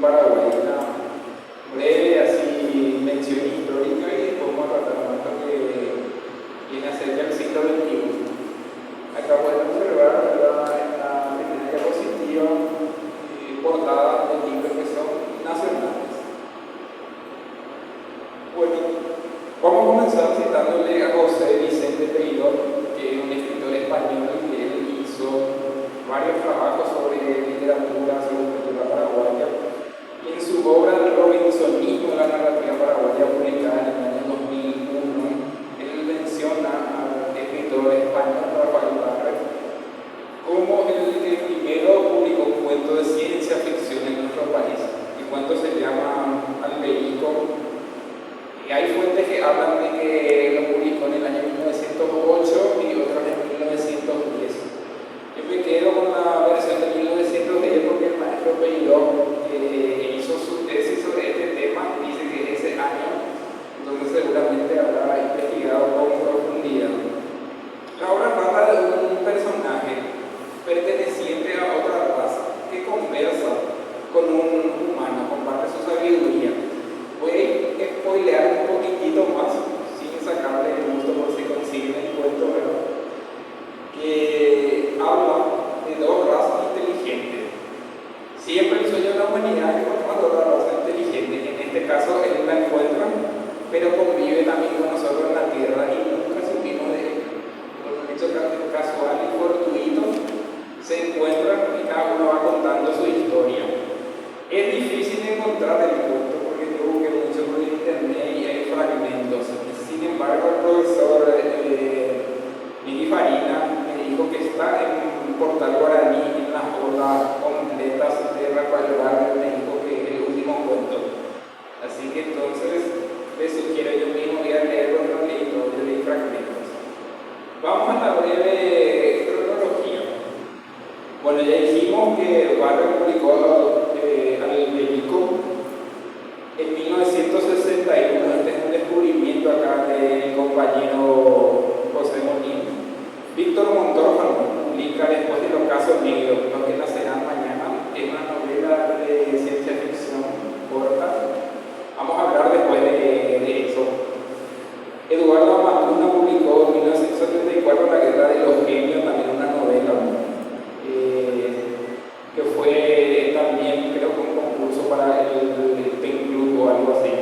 Paraguay, una breve así mención histórica y después vamos a tratar más lo que viene a ser ya el siglo XXI. Acá pueden observar, ¿verdad?, en la primera diapositiva portada de libros que son nacionales. Bueno, vamos a comenzar citándole a José Vicente Peirón, que es un escritor español que él hizo varios trabajos sobre literatura, sobre cultura paraguaya. Y en su obra El Robinsonismo de la narrativa paraguaya, publicada en el año 2001, él menciona al escritor español Rafael Barre como el que primero publicó un cuento de ciencia ficción en nuestro país. El cuento se llama Alberico. Y hay fuentes que hablan de que lo publicó en el año 1908 y otras en 1910. Yo me quedo con la versión de 1910 porque el maestro Peirón hizo su tesis sobre este tema, dice que ese año, entonces seguramente habrá investigado con profundidad. La obra trata de un personaje perteneciente a otra raza que conversa con un humano, comparte su sabiduría. Voy a spoilear un poquitito más, sin sacarle el gusto por si consiguen el cuento, ¿verdad?, que habla de dos razas inteligentes. Siempre el sueño de la humanidad es encontrar otra raza inteligente. En este caso, él la encuentra, pero convive también con nosotros en la Tierra y nunca supimos de él. Por un hecho casual y fortuito, se encuentran y cada uno va contando su historia. Es difícil encontrar el cuento porque yo busqué mucho por internet y hay fragmentos. Sin embargo, el profesor Miguel Farina me dijo que está en un portal guaraní, en las obras completas de Rafael Barre, me dijo que es el último cuento. Así que entonces les sugiero yo mismo ir a leerlo, no leí todo, yo leí fragmentos. Vamos a la breve cronología. Bueno, ya dijimos que Barre publicó Alberico en 1961. Este es un descubrimiento acá del compañero José Monín. Víctor Montorfano publica Después de los casos negros, Los que nacerán mañana. Es una novela de ciencia ficción corta. Vamos a hablar después de eso. Eduardo Amatuna publicó en 1974 La guerra de los genios, también una novela que fue también, creo que un concurso para el Pen Club o algo así.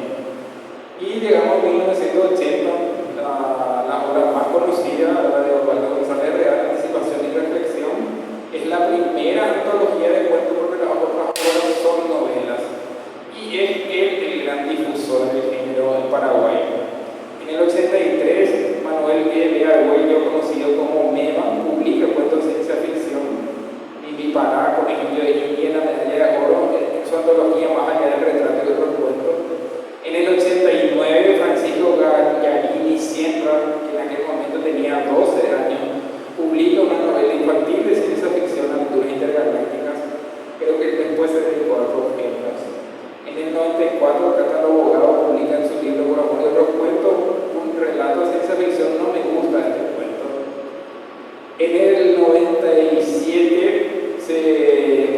Y llegamos a 1980, la obra más conocida, la de Osvaldo González Real, Anticipación y Reflexión. Es la primera antología de cuentos porque las otras obras son novelas. Y es el gran difusor del género en Paraguay. En el 83, Manuel E. Argüello, conocido como Mema, publica cuentos de ciencia ficción. Mimi Pará, con ejemplo de India, la medalla de oro, en su antología Más allá del retrato de otros cuentos. En el 89, Francisco Gallarini Sierra, que en aquel momento tenía 12 años, publica una novela infantil de ciencia ficción, Aventuras Intergalácticas. Creo que después se dedicó a otros géneros. En el 94, Catálogo Abogado publica en su libro Por amor de otros cuentos un relato de ciencia ficción. No me gusta este cuento. En el 97 se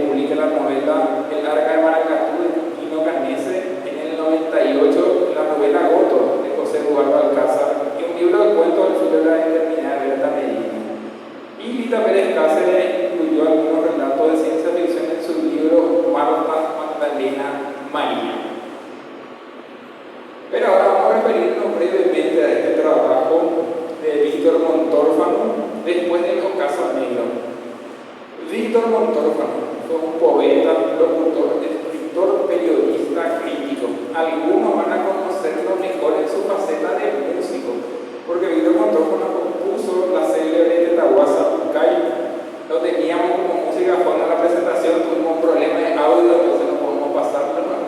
publica la novela El Arca de Maracatú de Quino Canese. En el 98 la novela Goto de José Eduardo Alcázar y un libro de cuentos del filo de la eternidad de Berta Medina. Y Lita Pérez Cáceres incluyó algunos relatos de ciencia ficción en su libro Marta Magdalena María. Pero ahora vamos a referirnos brevemente a este trabajo de Víctor Montorfano, Después de los casos negros. Víctor Montorfano fue un poeta, locutor, escritor, periodista, crítico. Algunos van a conocerlo mejor en su faceta de músico, porque Víctor Montorfano compuso la célebre Tetahuasa Pucay. Lo teníamos como música cuando en la presentación tuvimos un problema de audio, entonces no podemos pasarlo, ¿no?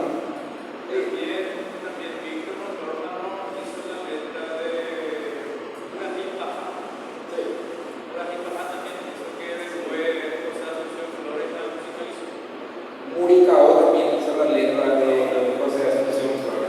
Muricao también hizo la letra de José Asunción Flores.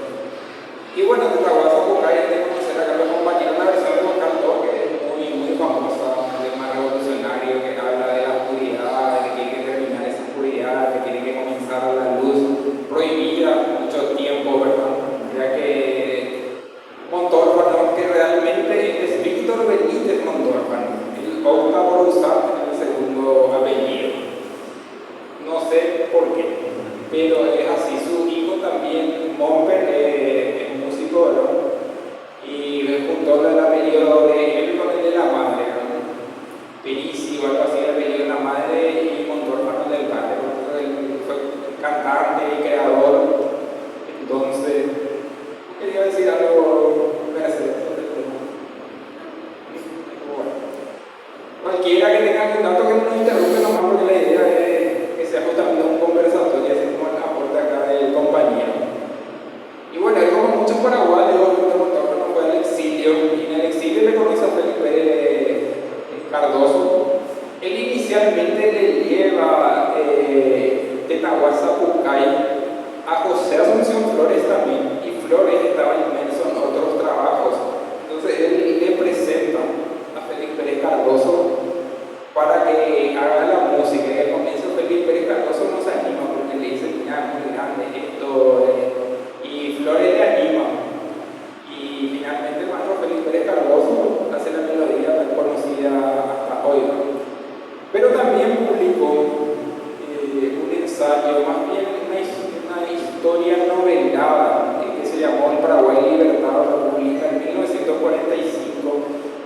historia novelada que se llamó El Paraguay Libertado República en 1945.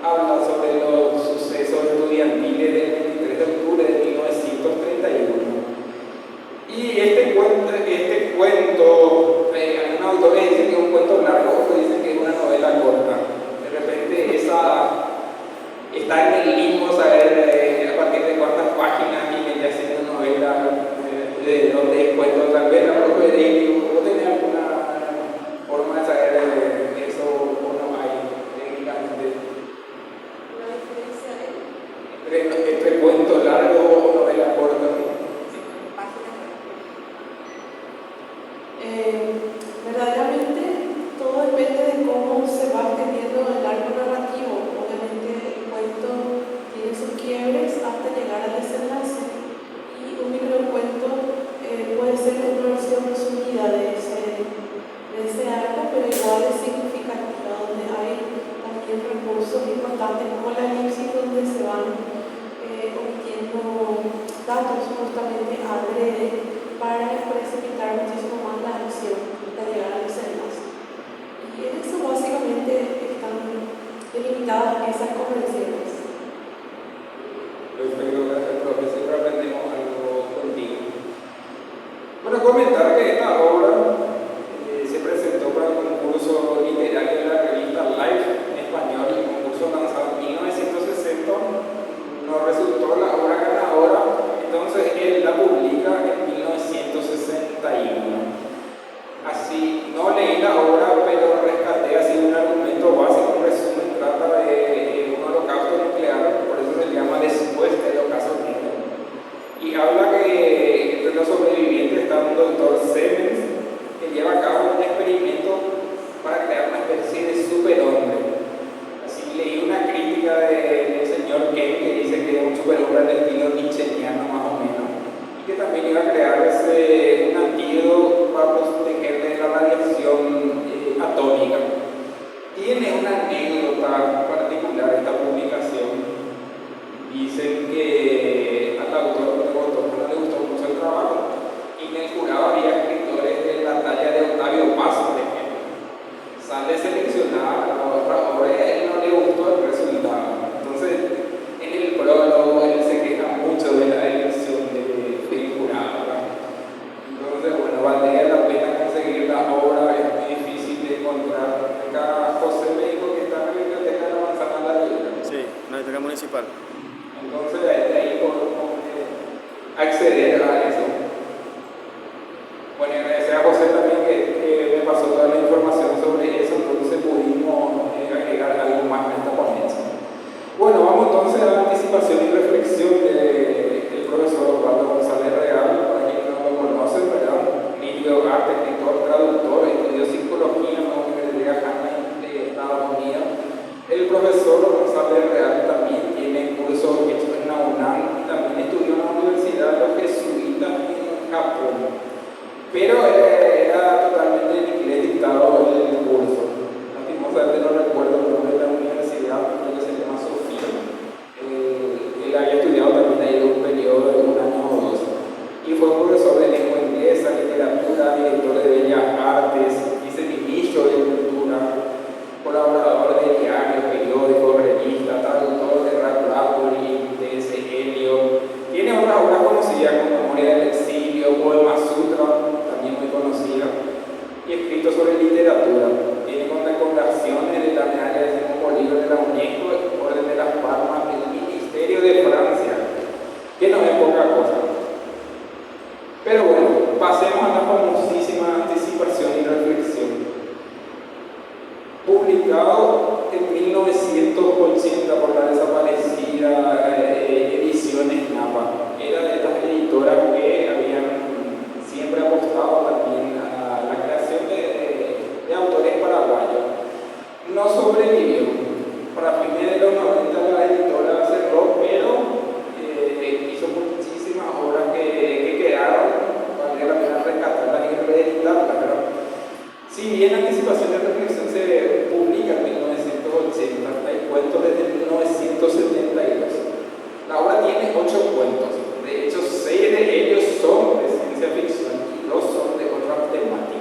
Habla sobre los sucesos estudiantiles del 23 de octubre de 1931. Y este cuento, algunos autores dicen que es un cuento largo, otros dicen que es una novela corta. De repente esa está en el limbo, saber a partir de cuántas páginas y ya siendo novela, de dónde es cuento, tal vez la propia de ¿vos tenés alguna forma de saber eso o no hay técnicamente? ¿Una diferencia Entre cuento largo o novela corta. Verdaderamente todo depende de cómo se va extendiendo el arco narrativo. Obviamente el cuento tiene sus quiebres hasta llegar al desenlace y un microcuento puede ser una versión resumida de ese arco, pero igual es significativa, donde hay también recursos importantes como la elipsis, donde se van omitiendo datos justamente adrede para precipitar muchísimo más la acción hasta llegar al desenlace. Y en eso básicamente están delimitadas esas convenciones. Perfecto, gracias, profe. Siempre aprendemos algo contigo. Bueno, comentar que esta obra se presentó para el concurso literario de la revista Life en español, el concurso lanzado en 1960. No resultó la obra ganadora, entonces él la publica en 1961. Así, no leí la obra, pero rescaté así un argumento básico, un resumen, trata de un holocausto nuclear, por eso se llama Después del Ocaso Negro. Y habla que entre los sobrevivientes está un doctor Siemens que lleva a cabo un experimento para crear una especie de superhombre. Así leí una crítica del señor Ken que dice que es un superhombre al estilo nietzscheano más o menos, y que también iba a crearse un antídoto para protegerle de la radiación atómica. Tiene una anécdota particular esta publicación. Dicen que al autor no le gustó mucho el trabajo y en el jurado había escritores de la talla de Octavio Paz, por ejemplo. Sale seleccionada la otra obra y a él no le gustó el resultado. Entonces, en el prólogo él se queja mucho de la elección del jurado, ¿verdad? Entonces, bueno, valdría la pena conseguir la obra, es muy difícil de encontrar. Acá José me dijo que está en la biblioteca de la Manzana de la Vida. Sí, una biblioteca municipal. Entonces, de ahí podemos acceder a eso. Bueno, y agradecer a José también que me pasó toda la información sobre eso, entonces pudimos agregar algo más en esta ponencia. Bueno, vamos entonces a la anticipación y reflexión del profesor Osvaldo González Real, para quienes no lo conocen, ¿verdad? Libro, arte, escritor, traductor, estudió psicología en la Universidad Hanna de Estados Unidos. El profesor González Real también tiene cursos hechos en la UNAM y también estudió en la Universidad de los Jesuitas en Japón. Pero era totalmente en inglés dictado el curso. Lastimosamente no recuerdo el nombre de la universidad, creo que se llama Sofía. Él había estudiado también ahí un periodo de un año o dos. Y fue profesor de lengua inglesa, literatura, director de bellas artes, viceministro de cultura, colaborador de diarios, periódicos, revistas, traductor de Ray Bradbury, de ese Helio. Tiene otras obras conocidas como Memoria del Exilio, Bolma Sutra, también muy conocida, y escrito sobre literatura. Tiene condecoraciones de la medalla de Simón Bolívar de la UNESCO, el Orden de las Palmas del Ministerio de Francia, que no es poca cosa. Pero bueno, pasemos a la famosísima anticipación y reflexión. Publicado en 1980 por la desaparecida Ediciones Napa. Era de estas editoras que habían siempre apostado también a la creación de autores paraguayos. No sobrevivió. Para fines de los 90 la editora cerró, pero hizo muchísimas obras que quedaron, vale la pena rescatarlas y reeditarlas, ¿verdad? Si bien Anticipación de Reflexión se publica en 1980, hay cuentos desde 1972. La obra tiene 8 cuentos, de hecho 6 de ellos son de ciencia ficción y 2 son de otras temáticas.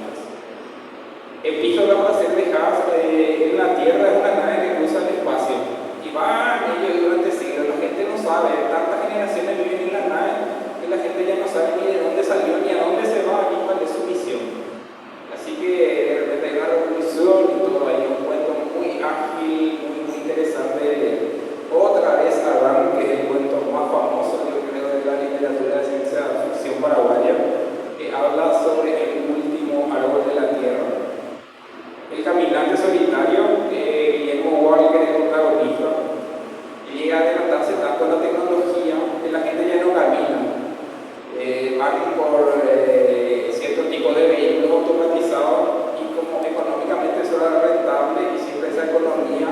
fijas en la Tierra es una nave que cruza el espacio. Y van ellos durante siglos, la gente no sabe, tantas generaciones viven en la nave que la gente ya no sabe ni de dónde salió ni a dónde se va ni cuál es su misión. Así que de repente hay una revolución y todo ahí, un cuento muy ágil, muy interesante. Otra vez Adán, que es el cuento más famoso, yo creo, de la literatura de ciencia ficción paraguaya, que habla sobre el último árbol de la tierra. El caminante solitario, Guillermo Walker, el protagonista, llega a adelantarse tanto a la tecnología que la gente ya no camina. Van por cierto tipo de vehículos automatizados y como económicamente eso era rentable y siempre esa economía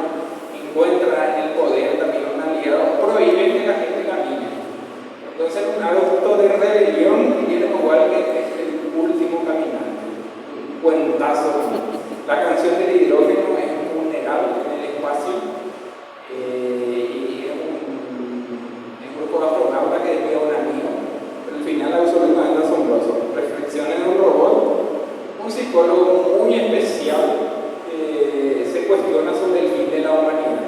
encuentra en el poder también un aliado, prohíben que la gente camine. Entonces un acto de rebelión, Guillermo Walker es el último caminante. Un cuentazo. La canción del hidrógeno es un funeral en el espacio y es un grupo de astronautas que desvía un amigo. Pero al final es absolutamente asombroso. Reflexiones de un robot, un psicólogo muy especial se cuestiona sobre el fin de la humanidad.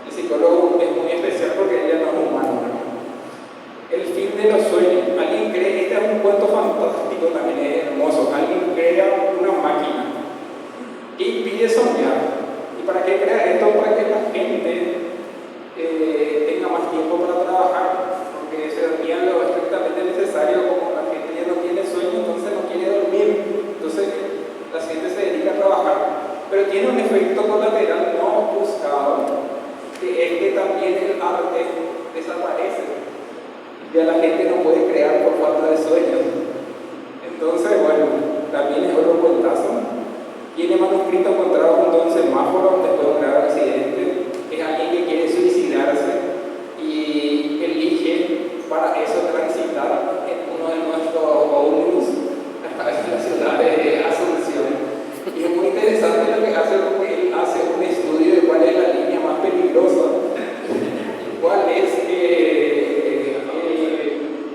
El psicólogo es muy especial porque ella no es humano, ¿no? El fin de los sueños. Alguien cree, este es un cuento fantástico, también es hermoso. Alguien crea una máquina que impide soñar. ¿Y para qué crea esto? Para que la gente tenga más tiempo para trabajar, porque se dormía lo estrictamente necesario. Como la gente ya no tiene sueño, entonces no quiere dormir, entonces la gente se dedica a trabajar. Pero tiene un efecto colateral no buscado, que es que también el arte desaparece. Ya la gente no puede crear por falta de sueños. Entonces, bueno, también es otro cuentazo. Tiene manuscrito encontrado junto a un semáforo después de un grave accidente. Es alguien que quiere suicidarse y elige para eso transitar en uno de nuestros ómnibus hasta la ciudad de Asunción. Y es muy interesante lo que hace, porque él hace un estudio de cuál es la línea más peligrosa, cuál es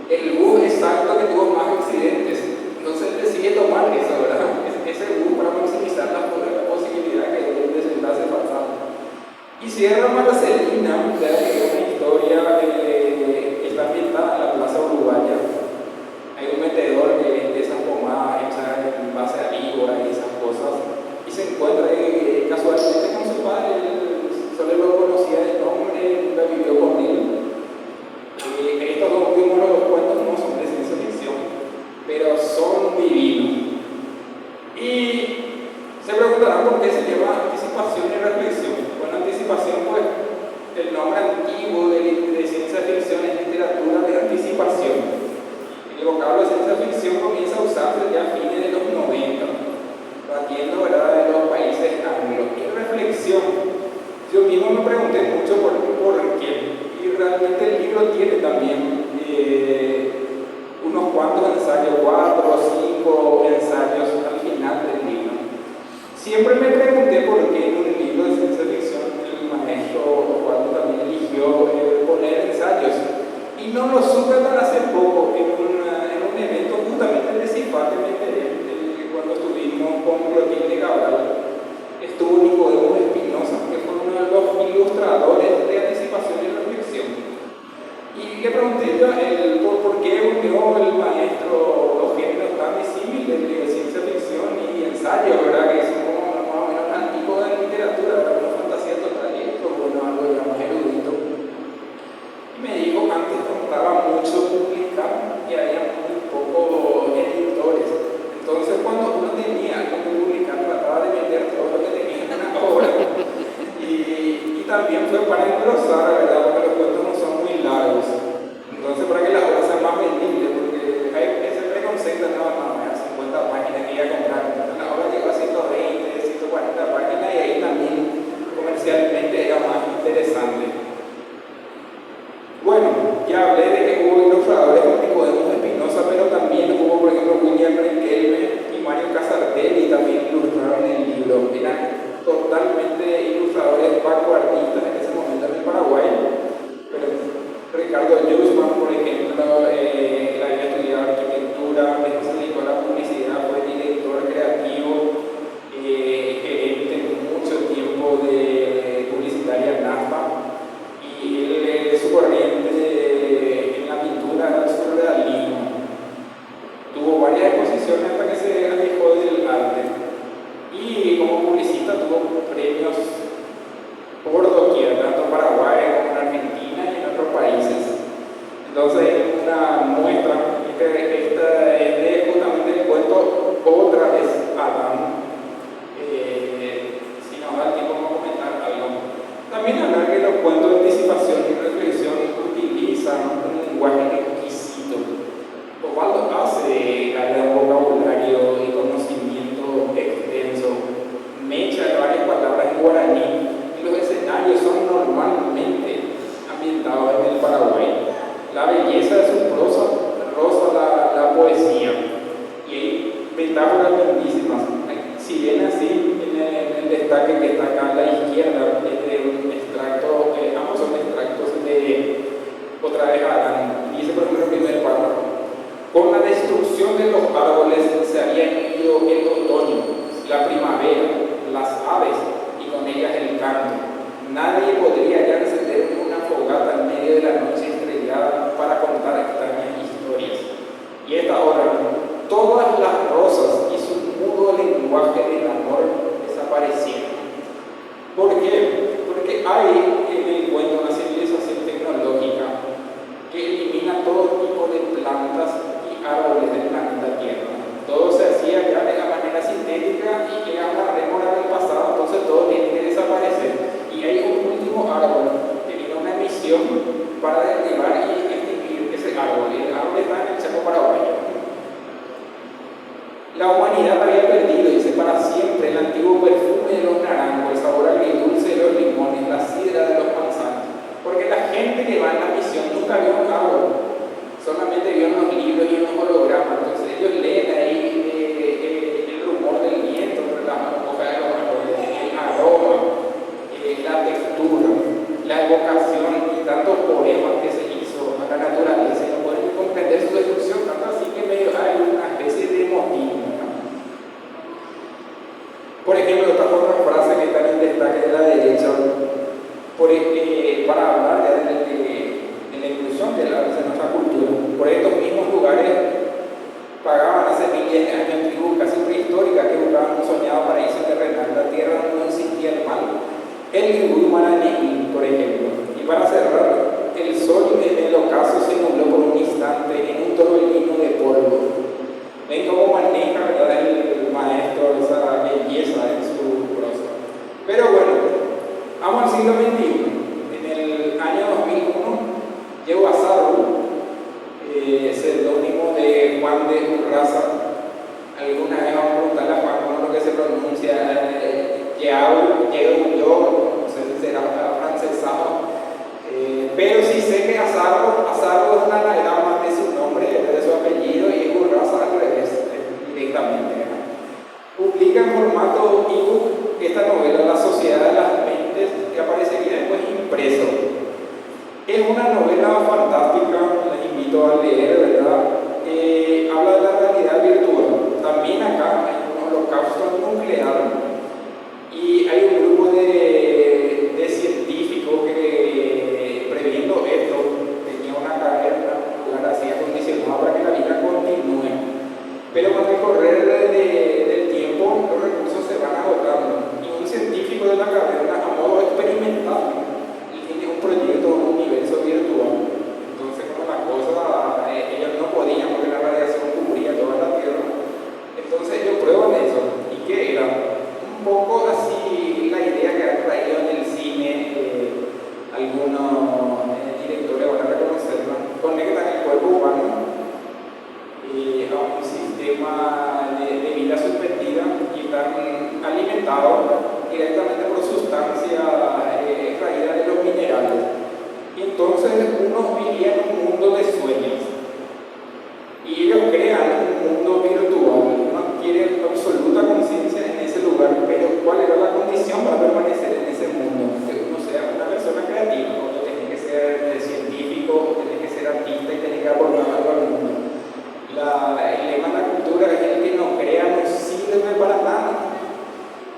el bus exacto que tuvo más accidentes. Entonces él decide tomar eso, ¿verdad? Ese bus para maximizar la posibilidad que él desenlace pasado. Y cierra Marcelina, que es una historia que está ambientada en la Plaza Uruguaya. Hay un metedor que vende esas pomadas hechas en base a víbora y esas cosas. Y se encuentra casualmente con su padre. Él solo lo conocía de nombre, nunca vivió con él. Estos dos últimos los cuentos no son de ciencia ficción, pero son divinos. Y se preguntarán por qué se llama anticipación y reflexión. Bueno, anticipación, pues, el nombre antiguo de ciencia ficción es literatura de anticipación. El vocablo de ciencia ficción comienza a usarse ya a fines de los 90, partiendo, ¿verdad?, de los países anglos. Y reflexión, yo mismo me pregunté mucho por qué. Y realmente el libro tiene también unos cuantos ensayos, 4 o 5 ensayos al final del libro. Siempre me pregunté por qué en un libro de ciencia ficción el maestro Osvaldo también eligió poner ensayos. Y no lo supe hasta hace poco, en un evento justamente de CIFAT me enteré, cuando estuvimos con Clotilde Cabral. Estuvo Nicodemo Espinosa, que fue uno de los ilustradores de anticipación y reflexión. Y le pregunté yo a él por qué unió el maestro los géneros tan disímiles de ciencia ficción y ensayo, ¿verdad? Que son como más o menos antiguos de la literatura, ¿verdad? Una fantasía total y esto, bueno, algo ya más erudito. Y me dijo, antes costaba mucho publicar y había muy pocos editores. Entonces, cuando uno tenía algo que publicar, trataba de meter todo lo que tenía en una obra. Y también fue para engrosar, ¿verdad? Porque los cuentos no son muy largos. Entonces, para que la obra sea más vendible, porque hay ese preconcepto, no, 50 páginas que iba a comprar. Entonces, la obra llegó a 120, 140 páginas y ahí también comercialmente era más interesante. Bueno, ya hablé de que hubo ilustradores como Nicodemo Espinosa, pero también hubo, por ejemplo, William Riquelme y Mario Casartelli, también ilustraron el libro. Eran totalmente ilustradores vanguardistas en ese momento en el Paraguay. Pero Ricardo Yusman, por ejemplo, él había estudiado arquitectura, después se dedicó a la publicidad, fue director Si bien así, en el destaque que está acá a la izquierda es de un extracto, ambos son extractos de otra vez Adán. Dice por ejemplo el primer párrafo: con la destrucción de los árboles se había ido el otoño, la primavera, las aves y con ellas el canto. Nadie podría ya encender una fogata en medio de la noche estrellada para contar extrañas historias. Y esta hora, todas las rosas y su mudo lenguaje del amor desaparecieron. ¿Por qué? Porque hay en el cuento una civilización tecnológica que elimina todo tipo de plantas y árboles del planeta Tierra. Todo se hacía ya de la manera sintética y llega a una rémora del pasado, entonces todo tiene que desaparecer. Y hay un último árbol que tiene una misión para derribar y extinguir ese árbol. Y el árbol está en el Chaco Paraguayo. La humanidad había perdido, dice, para siempre el antiguo perfume de los naranjos, el sabor agridulce de los limones, la sidra de los manzanos. Porque la gente que va en la misión nunca vio un árbol, solamente vio en los libros y en los hologramas. Entonces ellos leen ahí el rumor del viento entre las hojas de los árboles, el aroma, la textura, la evocación y tantos poemas que se hizo a la naturaleza. Y no pueden comprender su destrucción, tanto así que medio hay una especie de motivo. Por ejemplo, otra frase que está en el destaque de la derecha, para hablar ya de la inclusión de nuestra cultura. Por estos mismos lugares pagaban hace miles de años tribus casi prehistóricas que buscaban un soñado paraíso terrenal, la tierra donde no existía el mal, el Irgún Marañí, por ejemplo. Y para cerrar, el sol en el ocaso se nubló por un instante en un torbellino de polvo. Ven cómo maneja, ¿verdad?, el maestro esa belleza en su prosa. Pero bueno, vamos al siglo XXI. En el año 2001 llegó a Sarro, seudónimo de Juan de Urraza. Alguna vez vamos a preguntarle a Juan cómo es lo que se pronuncia, yo, no sé si será francesado, pero sí sé que Azarro es una anagrama de su nombre, de su apellido, y Urraza al revés, directamente. Publica en formato ebook esta novela, La Sociedad de las Mentes, que aparecería después impreso. Es una novela fantástica, les invito a leer, ¿verdad? Habla de la realidad virtual. También acá hay un holocausto nuclear y hay un grupo de científicos que, previendo esto, tenía una carrera, la hacía condicionada para que la vida continúe. Pero con el correr del tiempo, los recursos se van agotando. Y un científico de la carrera, a modo experimental, tiene un proyecto, un universo virtual. Entonces, como la cosa, ellos no podían porque la radiación cubría toda la Tierra. Entonces, ellos prueban eso. ¿Y qué era? Un poco así la idea que han traído en el cine, algunos directores van a reconocerla. Conectan el cuerpo humano a un sistema de vida suspendida y están alimentados directamente por sustancias extraídas de los minerales. Y entonces uno vivía en un mundo de sueños y ellos crean un mundo virtual. Uno quiere absoluta conciencia en ese lugar, pero ¿cuál era la condición para permanecer en ese mundo? Que uno sea una persona creativa, o tiene que ser científico, o tiene que ser artista y tiene que aportar algo al mundo. El lema de la cultura es el que no crea no sirve para nada,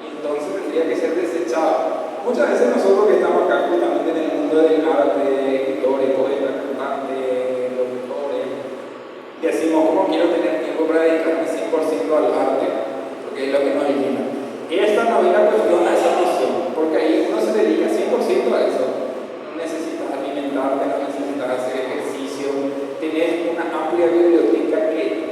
y entonces tendría que ser desechado. Muchas veces nosotros que estamos acá justamente en el mundo del arte, escritores, poetas, cantantes, locutores, decimos, ¿cómo quiero tener tiempo para dedicarme 100% al arte? Porque es lo que nos llena. Y esta novela cuestiona esa noción, porque ahí uno se dedica 100% a eso. No necesitas alimentarte, no necesitas hacer ejercicio, tenés una amplia biblioteca que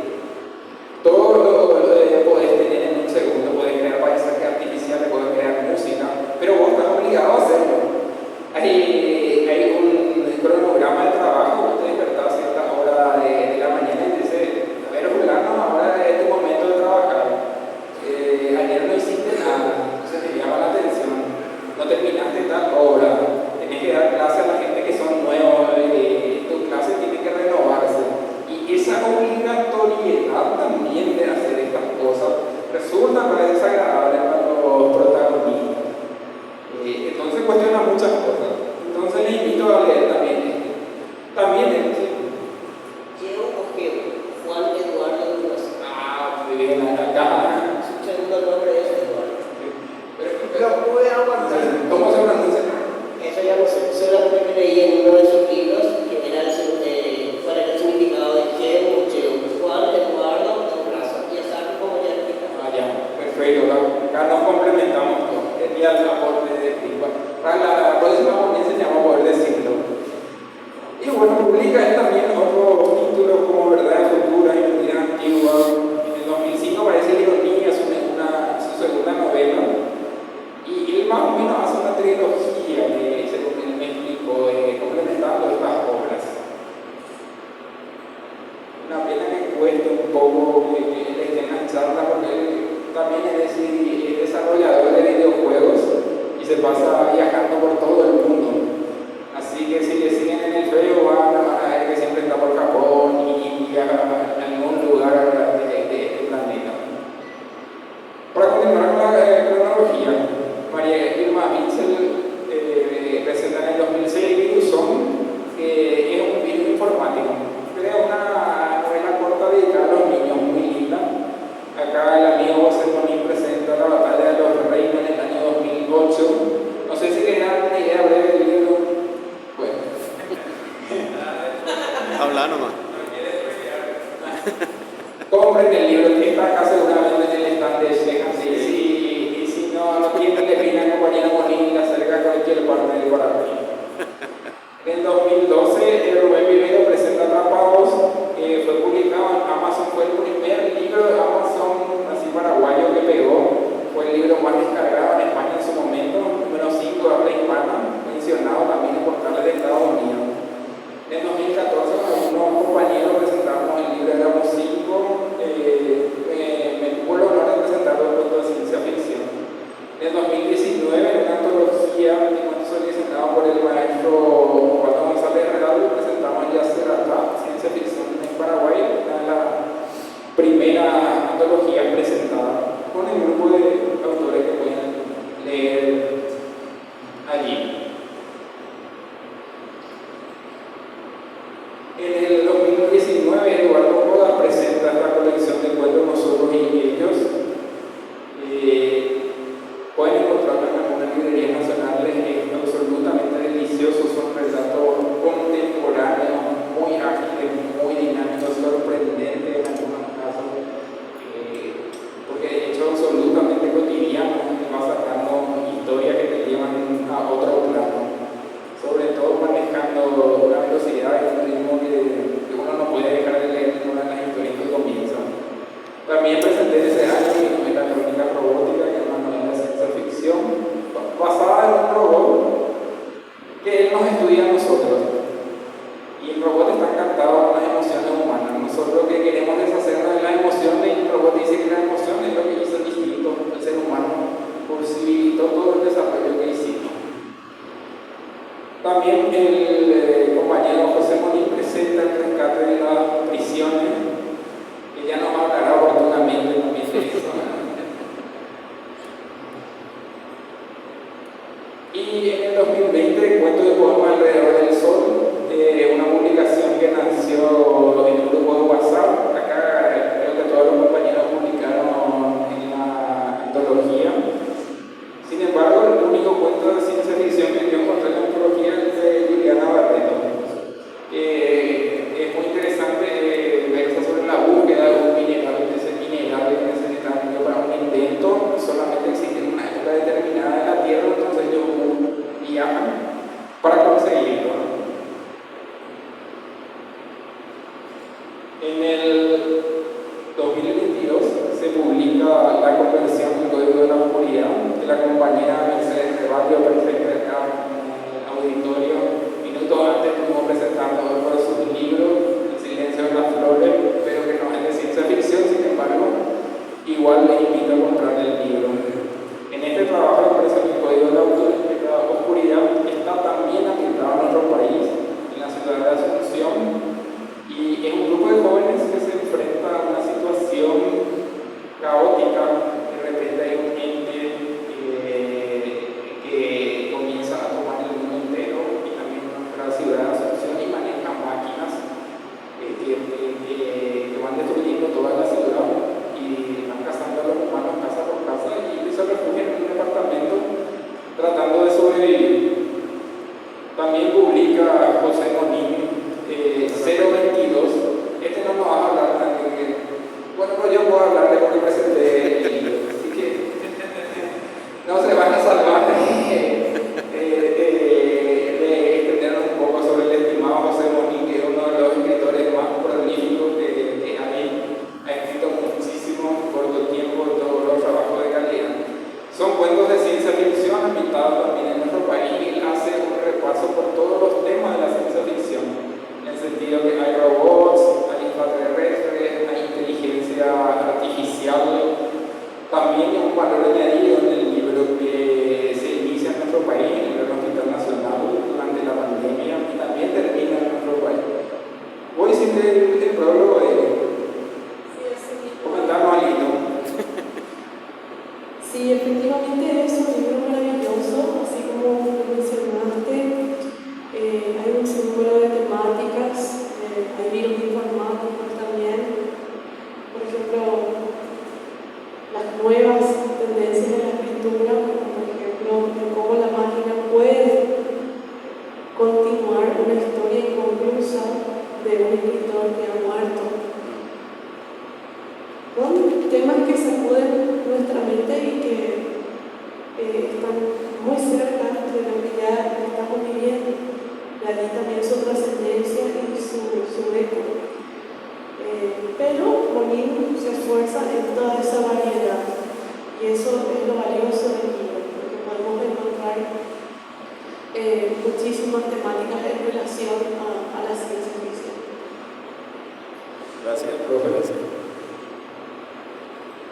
todo lo podés tener en un segundo. Podés crear paisajes artificiales, podés crear música, pero vos estás obligado a hacerlo. Hay un cronograma de trabajo, vos te despertás a cierta hora de la mañana y te dice, a ver, fulano, ahora es tu momento de trabajar. Ayer no hiciste nada, entonces te llama la atención, no terminaste tal obra, tenés que dar clase a la gente que son nuevos, tu clase tiene que renovarse. Y esa obligatoriedad también de hacer estas cosas resulta para desagradable. Acá nos complementamos todos. Genial el aporte de Crispa. Para la próxima ponencia ya vamos a poder decirlo. Y bueno, publica él también otros títulos como Verdades Futuras y Mentiras Antiguas. En el 2005 parece Ironía, su segunda novela. Y él más o menos hace una trilogía que según él me explicó, complementando estas obras. Una pena que cueste un poco que le estén en charla porque él también es desarrollador de videojuegos y se pasa viajando por todo el mundo. Así que si le siguen en el Facebook van a ver que siempre está por Japón, India, en algún lugar del planeta. Para continuar con la cronología, María Irma Mitchell presenta en el 2006 Virusón, que es un virus informático. Crea una novela corta dedicada a los niños, muy linda. Acá el amigo José Monín presenta La Batalla de los Reinos en el año 2008. No sé si le dan una idea breve del libro. Bueno. Habla nomás. Compren el libro, que está acá seguramente en el stand de Shehan. Y si no tienen, le piden a compañero Monín y la acerca a cualquier parte del Paraguay. En 2012, Rubén Viveiro presenta Atrapados, que fue publicado en Amazon, fue el primer libro de Amazon así paraguayo que pegó, fue el libro más descargado en España en su momento, número 5 de habla hispana, mencionado también en portales de Estados Unidos. En 2014, algunos compañeros presentamos el libro, éramos 5, me tuvo el honor de presentarlo en cuanto a ciencia ficción. En 2019, en una antología seleccionado por el maestro Juan González Real, presentamos Ya Serata, Ciencia Ficción en Paraguay, una de las primeras antologías presentadas con el grupo de autores que pueden leer allí. En el 2019, Eduardo Roda presenta esta colección de cuentos Nosotros y Ellos. Pueden encontrarlo en algunas librerías nacionales, es absolutamente delicioso, son relatos contemporáneos, muy ágiles, muy dinámicos, sorprendentes en algunos casos, porque de hecho absolutamente cotidianos, va sacando historias que te llevan a otro plano, sobre todo manejando una velocidad y un ritmo que uno no puede dejar de leer en una de las historias que comienzan. También presenté ese año mi novela Crónica Robótica, que es una novela de ciencia ficción, basada en un robot que él nos estudia a nosotros. Y el robot está encantado con las emociones humanas. Nosotros que queremos deshacernos de las emociones, y el robot dice que las emociones es lo que hizo distinto. El ser humano posibilitó todo el desarrollo que hicimos. También el compañero José Monín presenta el rescate de las prisiones, que ya nos hablará oportunamente también de eso. Y en el 2020, Cuento de Poema Alrededor del Sol, una publicación que nació en el grupo de WhatsApp. Acá creo que todos los compañeros publicaron en la antología. Sin embargo, el único cuento de ciencia ficción que yo encontré en la antología es de Juliana Barreto. Es muy interesante ver sobre la búsqueda de un mineral, de ese mineral que necesitan para un invento. Solamente existe en una época determinada de la Tierra, entonces ellos viajan para conseguirlo, ¿no? En el 2022 se publica La Conversión del Código de la Oscuridad, que la compañera Mercedes Rebaglio presenta acá en el auditorio. Minutos antes estuvo presentando otro de sus libros, El Silencio de las Flores, pero que no es de ciencia ficción, sin embargo, igual les invito a comprar el libro. En este trabajo aparece el Código de la Oscuridad, que está también aplicado en nuestro país, en la ciudad de Asunción, y es un grupo de jóvenes que se enfrenta a una situación caótica. De repente hay un ente que con también un valor añadido en el libro que se inicia en nuestro país, en el Hospital Nacional, durante la pandemia y también termina en nuestro país. Voy a decirte el prólogo de comentarnos algo. Sí, efectivamente es un libro maravilloso, así como mencionaste, hay un sinnúmero de temáticas, hay virus informáticos también, por ejemplo, las nuevas tendencias de la escritura, como por ejemplo, de cómo la máquina puede continuar una historia inconclusa de un escritor que ha muerto. Son temas que sacuden nuestra mente y que están muy cerca de lo que ya estamos viviendo. Y allí también su trascendencia y su eco. Pero Molin se esfuerza en toda esa variedad. Y eso es lo valioso del libro, porque podemos encontrar muchísimas temáticas en relación a la ciencia ficción. Gracias, profe.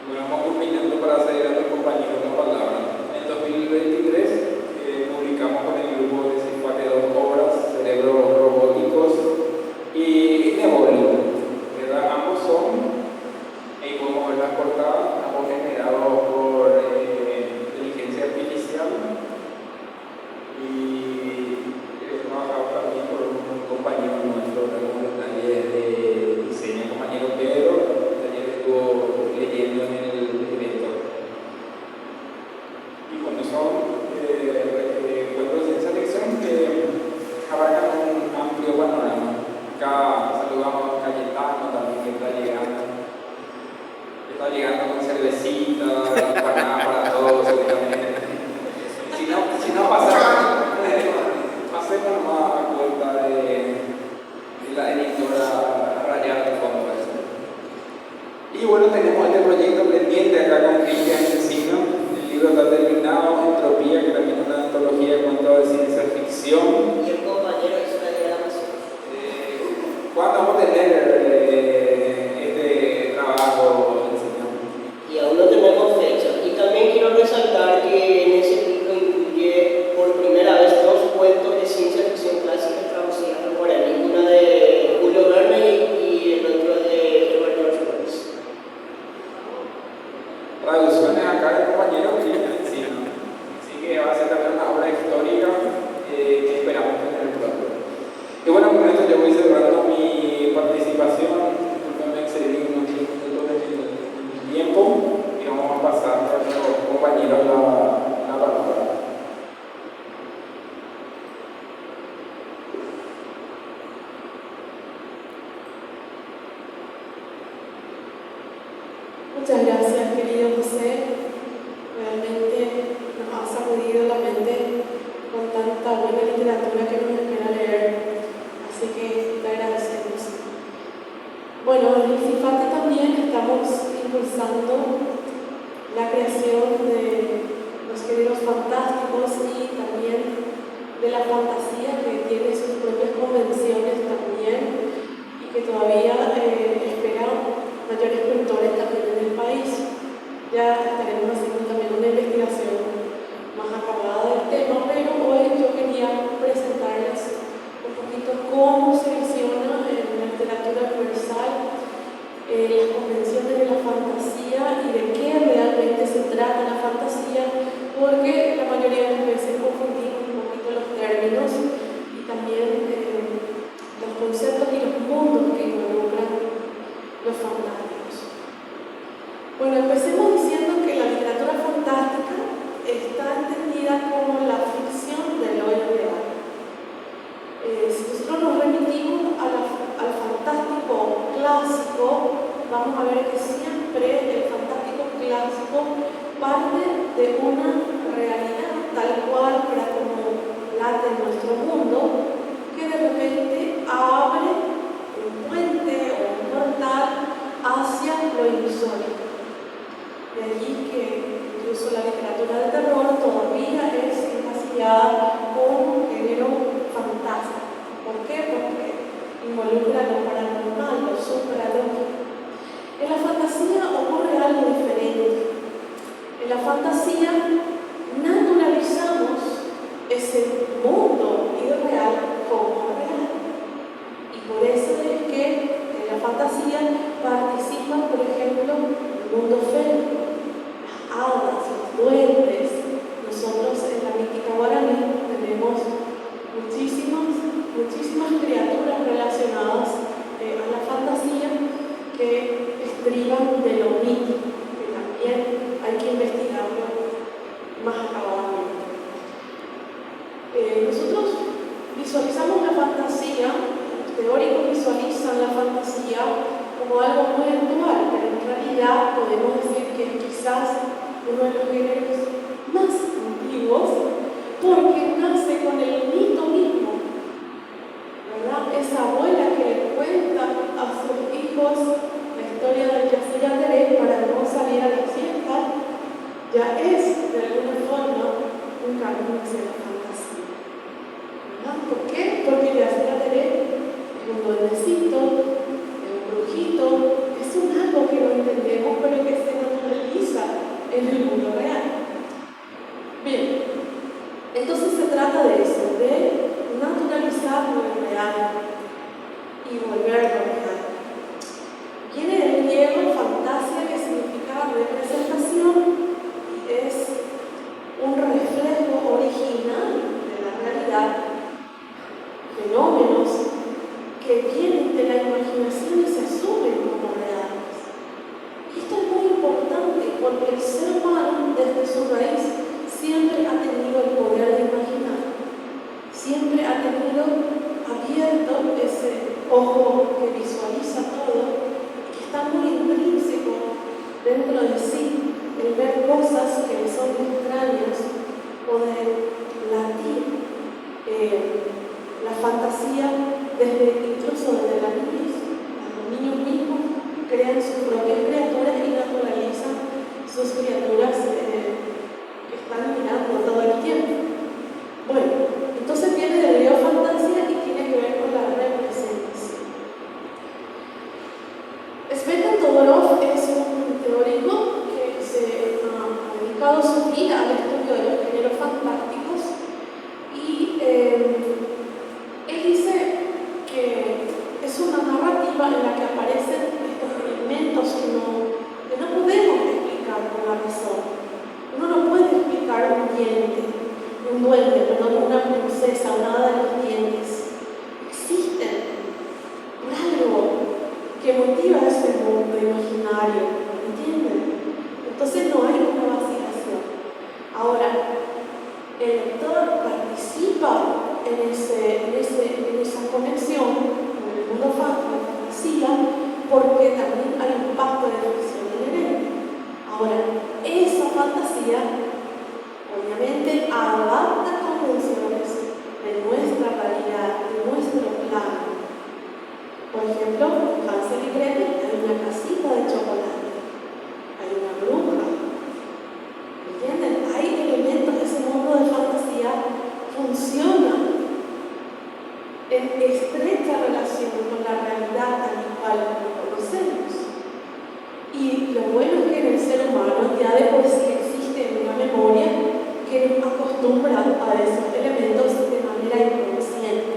Bueno, vamos culminando para seguir a los compañeros la palabra. En 2023 publicamos con el grupo de CIFAC 2 obras, Cerebros Robóticos y Neboli, ¿verdad? Ambos son, ahí podemos ver las portadas, ambos generados por inteligencia artificial y trabajado también por un compañero nuestro de algunos detalles de diseño, compañero Pedro, ayer estuvo leyendo en el evento. Y bueno, son cuentos de ciencia ficción que abarcan un amplio panorama. Acá saludamos a Cayetano también que está llegando con cervecita, empanada para todos, seguramente. Si no pasa, hacemos más a cuenta de la editora Rayada de Fondo. Y bueno, tenemos este proyecto pendiente acá con Cristian Encino. El libro está terminado, Entropía, que también es una antología de cuentos de ciencia ficción. Y el compañero Israel Ramos. ¿Cuándo vamos a tener este trabajo, Encino? Y aún no tenemos fecha. Y también quiero resaltar que en ese libro incluye por primera vez 2 cuentos de ciencia ficción clásica traducidas al guaraní, una de Julio Verne y el otro de Edward George Wells. Traducciones acá del compañero Cristian Encino. Así que va a ser también una obra histórica que esperamos tener pronto. Y bueno, con esto yo voy cerrando mi participación. Disculpen, me excedí unos 10 minutos de mi tiempo y vamos a pasar a nuestros compañeros la palabra. Muchas gracias, querido José. Realmente nos ha sacudido la mente con tanta buena literatura que nos espera leer. Así que te agradecemos. Bueno, en el CIFAC también estamos impulsando la creación de los géneros fantásticos y también de la fantasía, que tiene sus propias convenciones también y que todavía espera mayores cultores también en el país. Ya estaremos haciendo también una investigación más acabada del tema, pero hoy yo quería presentarles un poquito cómo se visiona en la literatura universal las convenciones de la fantasía y de qué realmente se trata la fantasía, porque la mayoría de las veces confundimos un poquito los términos y también los conceptos y los mundos que involucran los fantásticos. Bueno, empecemos diciendo que la literatura fantástica está entendida como la ficción de lo irreal. Si nosotros nos remitimos al fantástico clásico, vamos a ver que siempre el fantástico clásico parte de una realidad tal cual para como late en nuestro mundo, que de repente abre un puente o un portal hacia lo insólito. De allí que incluso la literatura de terror todavía es encasillada como un género fantástico. ¿Por qué? Porque involucra lo paranormal, lo supralógico. En la fantasía ocurre algo diferente. En la fantasía naturalizamos ese mundo irreal como real. Y por eso es que en la fantasía participan, por ejemplo, el mundo férico, las hadas, los duendes. Nosotros en la mística guaraní tenemos muchísimas criaturas relacionadas a la fantasía que estriban de lo mítico, que también hay que investigarlo más acabadamente. Nosotros visualizamos la fantasía, los teóricos visualizan la fantasía como algo muy actual, pero en realidad podemos decir que es quizás uno de los géneros más antiguos, porque nace con el mito mismo, ¿verdad? Esa abuela que le cuenta a sus hijos la historia del Yacyretá para no salir a la fiesta, ya es de alguna forma un camino hacia la fantasía, ¿verdad? ¿Por qué? Porque el Yacyretá es un duendecito, es un brujito, es un algo que no entendemos, pero que se naturaliza en el mundo real. Bien, entonces se trata de eso, de naturalizar lo real y volverlo real. Viene del griego fantasia, que significa representación, y es un reflejo original de la realidad, fenómenos que vienen de la imaginación y se asumen como reales. Y esto es muy importante porque el ser humano, desde su raíz, siempre ha tenido el poder de imaginar, siempre ha tenido abierto ese ojo que visualiza todo, que está muy intrínseco dentro de sí, el ver cosas que le son extrañas o de latir la fantasía incluso desde la niñez. Los niños mismos crean sus propias criaturas y naturalizan sus criaturas que están mirando todo el tiempo. Bueno, entonces viene del griego fantasía y tiene que ver con la representación. Svetlana Todorov es un teórico que se ha dedicado su vida al estudio de los géneros fantásticos y él dice que es una narrativa en la que aparecen estos elementos que no podemos explicar con la razón. Uno no puede explicar un diente, un duende, perdón, una princesa, una hada de los dientes. Existen por algo que motiva ese mundo imaginario, ¿entienden? Entonces no hay una vacilación. Ahora, el lector participa en esa conexión con el mundo fantasía porque también hay un pacto de ficción inherente. Ahora, esa fantasía obviamente adapta convenciones de nuestra realidad, de nuestro plano. Por ejemplo, en Hansel y Gretel hay una casita de chocolate, hay una bruja. ¿Entienden? Hay elementos de ese mundo de fantasía funcionan en estrecha relación con la realidad tal y cual lo conocemos. Y lo bueno es que en el ser humano ya de por sí existe una memoria que nos acostumbra a esos elementos de manera inconsciente.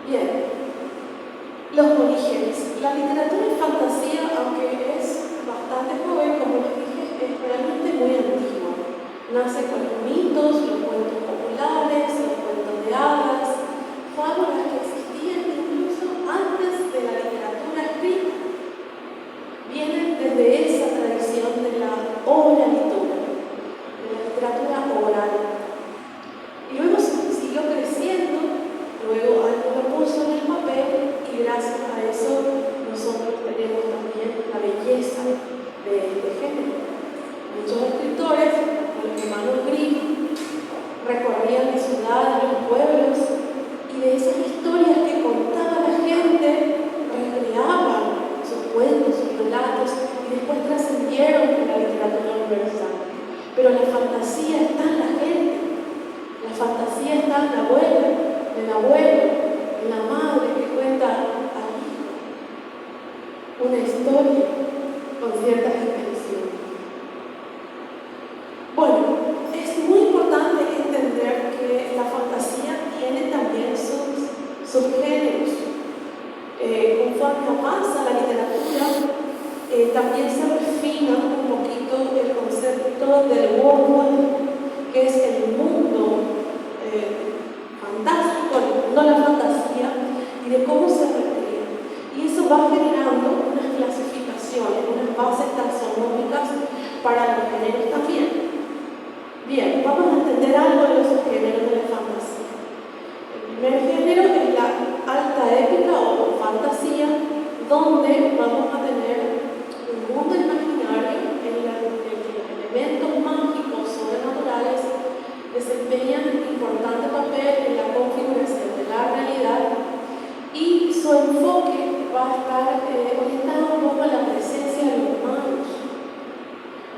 Bien, los orígenes. La literatura de fantasía, aunque es bastante joven, como les dije, es realmente muy antigua. Nace con los mitos, los cuentos populares, los cuentos de hadas, fábulas que existían incluso antes de la literatura escrita. Vienen desde esa tradición de la oralitura, de la literatura oral. Y luego siguió creciendo, luego algo lo puso en el papel y gracias a eso nosotros tenemos también la belleza de este género. Muchos escritores, como los hermanos Grimm, recorrían las ciudades, los pueblos y de esas historias que contaba la gente recreaban sus cuentos, sus relatos y después trascendieron en la literatura universal. Pero la fantasía está en la gente, la fantasía está en la abuela, en el abuelo, en la madre que cuenta al hijo una historia con ciertas intenciones. concepto del world, que es el mundo fantástico, el mundo de la fantasía, y de cómo se recrea. Y eso va generando unas clasificaciones, unas bases taxonómicas para los géneros también. Bien, vamos a entender algo de los géneros de la fantasía. El primer género es la alta épica o fantasía, donde vamos a tener un mundo imaginario en el que los elementos mágicos sobrenaturales desempeñan un importante papel en la configuración de la realidad, y su enfoque va a estar orientado un poco a la presencia de los magos.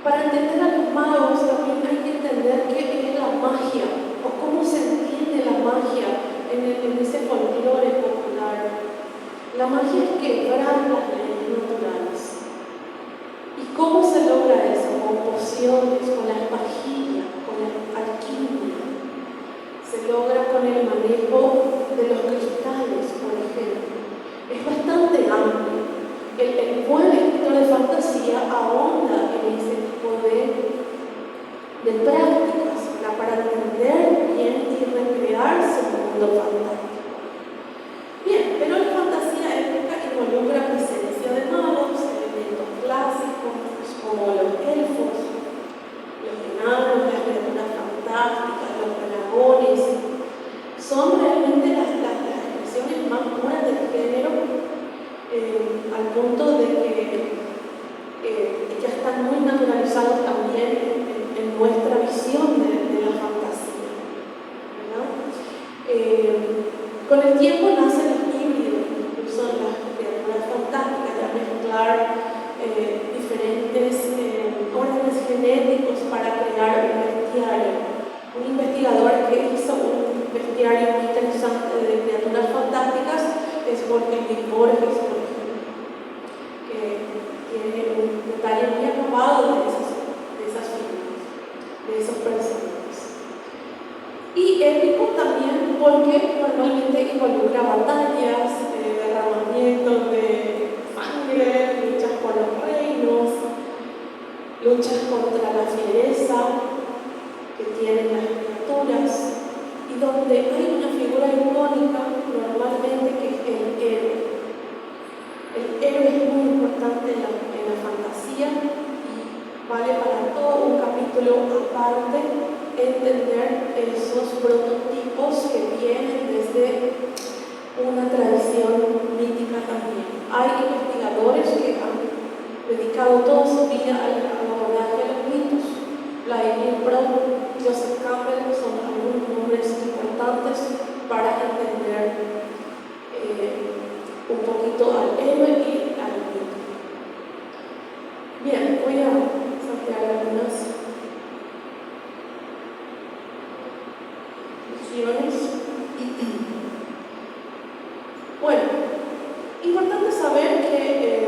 Para entender a los magos también hay que entender qué es la magia o cómo se entiende la magia en ese folclore popular. La magia es quebrar las leyes naturales. ¿Y cómo se logra eso? Con pociones, con las pajillas, con la alquimia. Se logra con el manejo de los cristales, por ejemplo. Es bastante amplio. El buen escritor de fantasía ahonda en ese tipo de prácticas para entender bien y recrearse en un mundo fantástico. Bien, pero la fantasía épica involucra presencia de magos, elementos clásicos como los elfos, los enanos, las criaturas fantásticas, los dragones. Son realmente las expresiones más puras del género, al punto de que ya están muy naturalizados también en nuestra visión de la fantasía, ¿verdad? Con el tiempo nacen los híbridos, que son las criaturas fantásticas, de mezclar diferentes órdenes genéticos para crear un bestiario. Un investigador que hizo un bestiario muy interesante de criaturas fantásticas es Jorge Borges, por ejemplo, que tiene un detalle muy acabado de esas figuras, de esos personajes. Y épico también porque normalmente involucra batallas, derramamientos de sangre, luchas por los reinos, luchas contra la fiereza que tienen las criaturas, y donde hay una figura icónica normalmente que es el héroe. El héroe es muy importante en la fantasía y vale para todo un capítulo aparte entender esos prototipos que vienen desde una tradición mítica también. Hay investigadores que han dedicado toda su vida al abordaje de los mitos. Vladimir Brod, Joseph Campbell son algunos nombres importantes para entender un poquito al héroe y al mito. Bien, voy a saltear algunas visiones. Bueno, importante saber que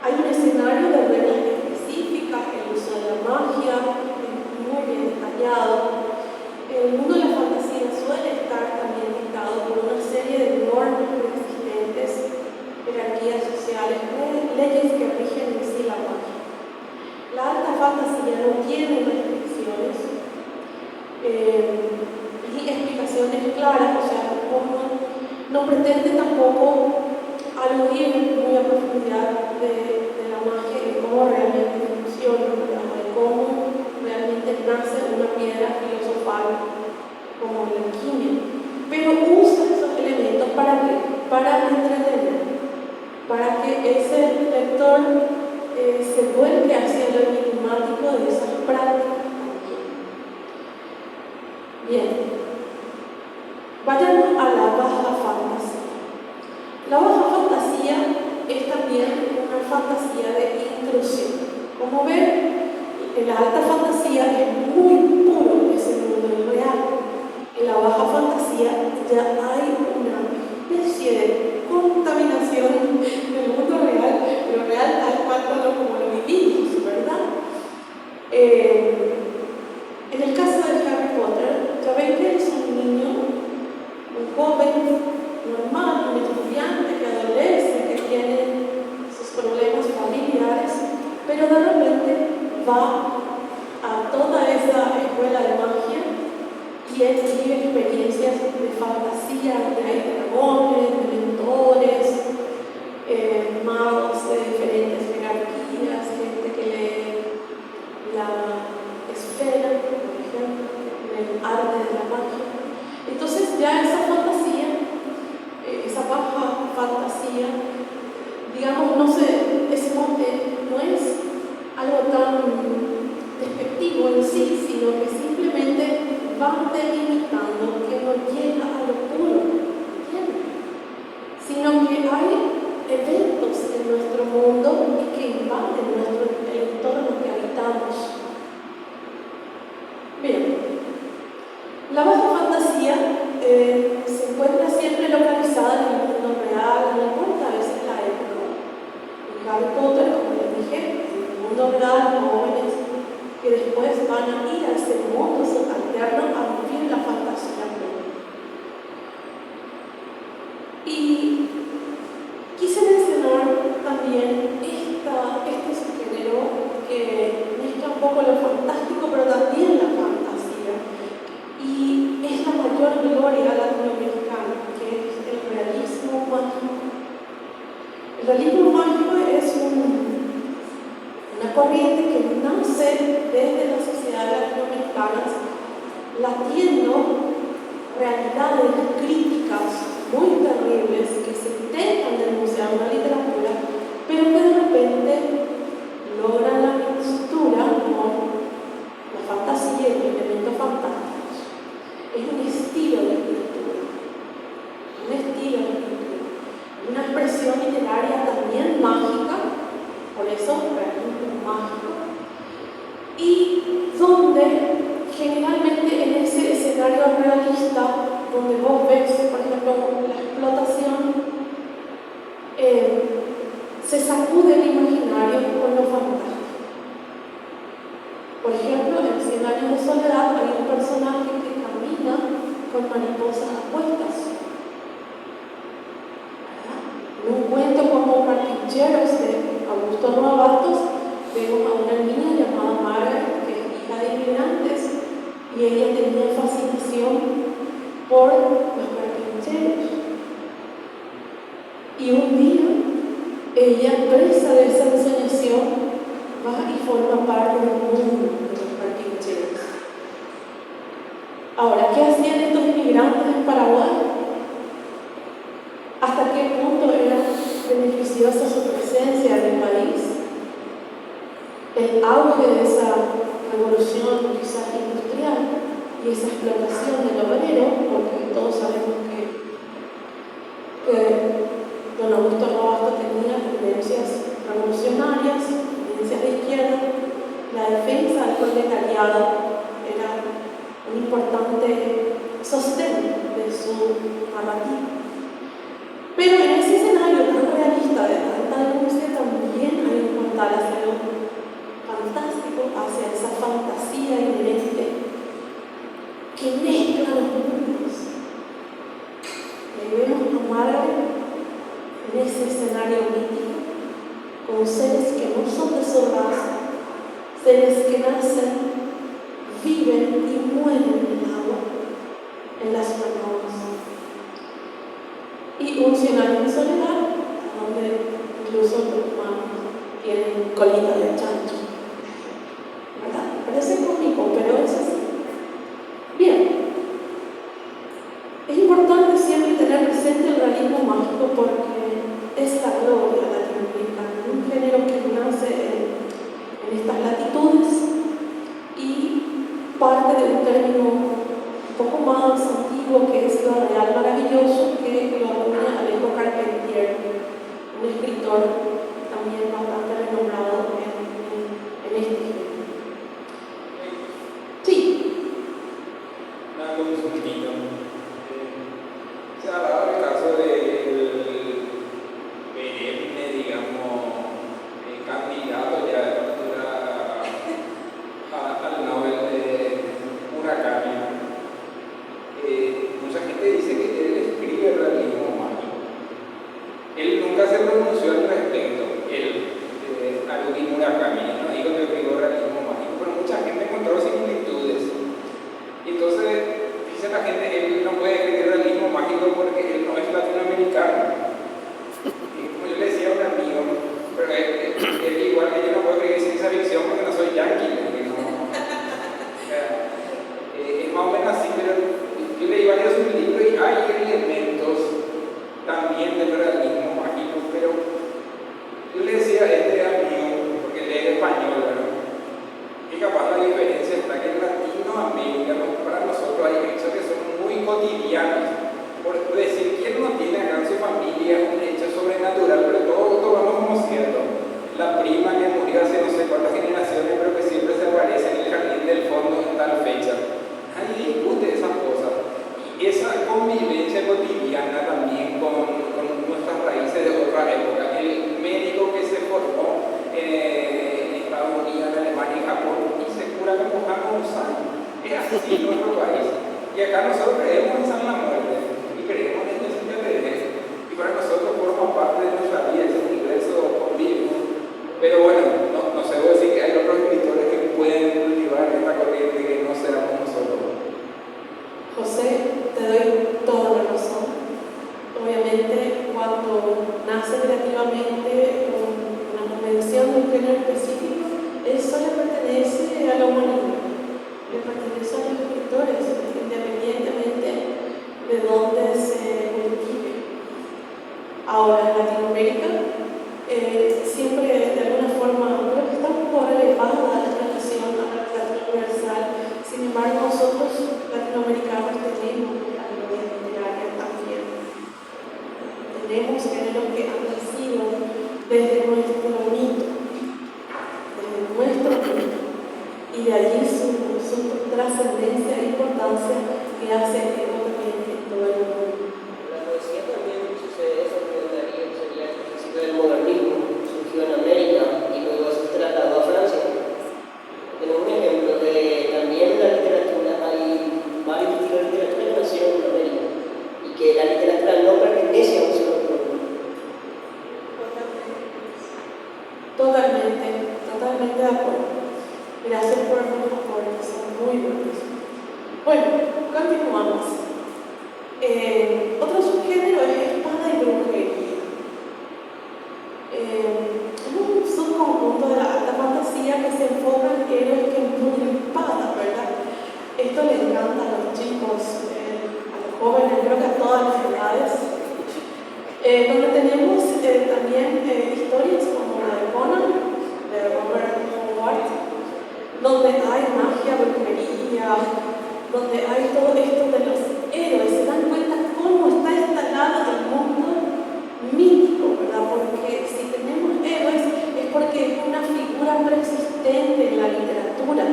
hay un escenario de reglas específicas, el uso de la magia es muy bien detallado. El mundo de la fantasía suele estar también dictado por una serie de normas preexistentes, jerarquías sociales, leyes que rigen en sí la magia. La alta fantasía no tiene restricciones y explicaciones claras, o sea, no pretende tampoco aludir muy a profundidad de la magia y cómo realmente funciona, de cómo realmente nace una piedra filosofal como la alquimia, pero usa esos elementos para entretener, para que ese lector se vuelque hacia lo enigmático de esas prácticas también. Bien, vayamos a la baja fantasía. La baja fantasía es también una fantasía de intrusión. Como ven, en la alta fantasía es muy puro ese mundo real. En la baja fantasía ya hay una especie de contaminación del mundo real, pero real tal cual como lo vivimos, ¿verdad? En el caso de Harry Potter, ya ven que es un niño, un joven normal, un estudiante que adolece, que tiene sus problemas familiares, pero de repente va escuela de magia y él vive experiencias de fantasía, donde hay dragones, de mentores, magos de diferentes jerarquías, gente que lee la esfera, por ejemplo, el arte de la magia. Entonces ya esa fantasía, esa baja fantasía, digamos, no es algo tan despectivo en sí, sino que simplemente va delimitando que no llega a lo puro, ¿entiendes? Sino que hay eventos en nuestro mundo que invaden el entorno que habitamos. Bien, la baja fantasía se encuentra siempre localizada en el mundo real, no importa a veces la época. En Harry Potter, como les dije, en el mundo real, jóvenes que después van a ir a ese mundo alterno a vivir la fantasía plena. Y quise mencionar también este subgénero que mezcla un poco lo fantástico, pero también la fantasía. Y es la mayor gloria latinoamericana, que es el realismo mágico. El realismo mágico es una corriente que nace desde las sociedades latinoamericanas, latiendo realidades críticas muy terribles que se intentan denunciar en la literatura, pero que de repente logran la mixtura con la fantasía y los elementos fantásticos. Es un estilo de escritura, una expresión literaria también mágica, por eso realismo mágico, y donde generalmente en ese escenario realista, donde vos ves, por ejemplo, la explotación, se sacude el imaginario con lo fantástico. Por ejemplo, en 100 años de soledad hay un personaje que camina con mariposas apuestas. En un cuento como Carpincheros de Augusto Noa Bastos, vemos a una niña llamada Margaret, que es hija de inmigrantes, y ella tenía fascinación por los carpincheros. Y un día, ella, presa de esa ensoñación, va y forma parte del mundo de los carpincheros. Ahora, ¿qué hacían estos inmigrantes en Paraguay? ¿Hasta qué punto era beneficiosa su presencia en el país? El auge de esa revolución quizás industrial y esa explotación del obrero, porque todos sabemos que don Augusto Noa Bastos tenía tendencias revolucionarias, tendencias de izquierda. La defensa del proletariado era un importante sostén de su narrativa. Pero en ese escenario tan realista de tanta denuncia también hay un portal hacia lo fantástico, hacia esa fantasía inherente que mezcla los mundos. Y vemos a Margaret en ese escenario mítico, con seres que no son de su raza, seres que nacen, viven y mueren en el agua, en las manos. Y un 100 años de soledad, donde incluso los humanos tienen colita de chancho. ¿Verdad? Parece cómico, pero es así. Bien. Es importante siempre tener presente el realismo mágico porque es la gloria latinoamericana, un género que nace en estas latitudes y parte de un término un poco más antiguo que es lo real maravilloso, que lo acuña Alejo Carpentier, un escritor también bastante renombrado en este género. Sí. Una consultita. Se ha dado el caso del perenne, digamos, candidato ya de factura al Nobel de Murakami. Mucha gente dice que él escribe realismo mágico. Él nunca se pronunció al respecto. Es así en nuestro país. Y acá nosotros creemos en la muerte y creemos en el Señor de Dios. Y para nosotros forma parte de nuestra vida, ese universo convive. Pero bueno, no se puede decir que hay otros escritores que pueden cultivar esta corriente que no seramos nosotros. José, te doy toda la razón. Obviamente, cuando nace creativamente una convención de un género específico, eso le pertenece a la humanidad, le pertenece a los escritores, independientemente de dónde se cultive. Ahora, en Latinoamérica, siempre de alguna forma, creo que está un poco elevada la tradición a la literatura universal. Sin embargo, nosotros latinoamericanos tenemos categorías literarias también. Tenemos géneros que han nacido desde nuestro mito, y de allí su trascendencia e importancia que hace que también en todo el mundo. La poesía también sucede eso, que sería el principio del modernismo, surgió en América y luego se trasladó a Francia. Tenemos un ejemplo de también la literatura, hay varios estilos de literatura que nacieron en América y que la literatura no pertenece a un solo pueblo. Totalmente de acuerdo. Gracias por los aportes, son muy buenos. Bueno, continuamos. Otro subgénero es espada y brujería. Es un subconjunto de la alta fantasía que se enfoca en héroes que empuñan espadas, ¿verdad? Esto le encanta a los chicos, a los jóvenes, creo que a todas las edades. Donde tenemos también historias como la de Conan, de Robert Howard, donde hay magia, brujería, donde hay todo esto de los héroes. Se dan cuenta cómo está instalado el mundo mítico, ¿verdad? Porque si tenemos héroes es porque es una figura preexistente en la literatura.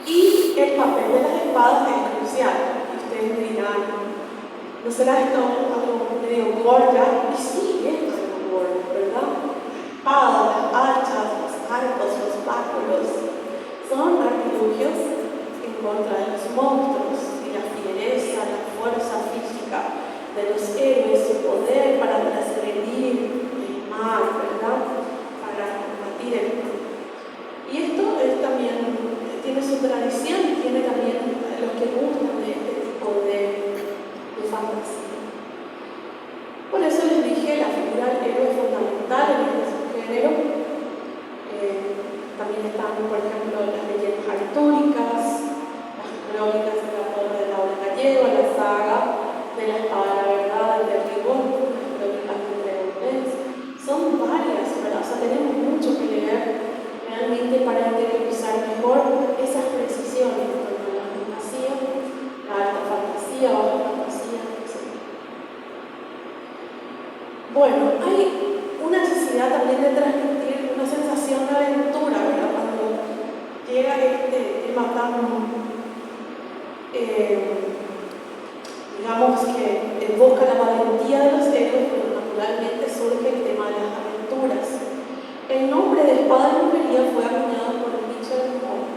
Y el papel de las espadas es crucial. Ustedes me dirán, ¿no será esto algo medio gore ya? Y sí, es algo gore, ¿verdad? Espadas, hachas, los arcos, los báculos, son artilugios en contra de los monstruos y la fiereza, la fuerza física de los héroes, su poder para transgredir el mal, ¿verdad? Para combatir el mal. Y esto también tiene su tradición, tiene también los que gustan de este tipo de fantasía. Por eso les dije, la figura del héroe es fundamental en este subgénero. También están, por ejemplo, las leyendas artúricas, las crónicas de la torre de Laura Gallego, la saga de la espada de la verdad, de Rigor, las crónicas de Dragonlance. Son varias, ¿verdad? O sea, tenemos mucho que leer realmente para interiorizar mejor esas precisiones entre la fantasía, la alta fantasía o la fantasía, etc. Bueno, hay una necesidad también de transmitir una sensación de aventura, ¿verdad? Cuando llega este tema tan, digamos que evoca la valentía de los héroes, pero naturalmente surge el tema de las aventuras. El nombre de espada y brujería fue acuñado por Richard Moore,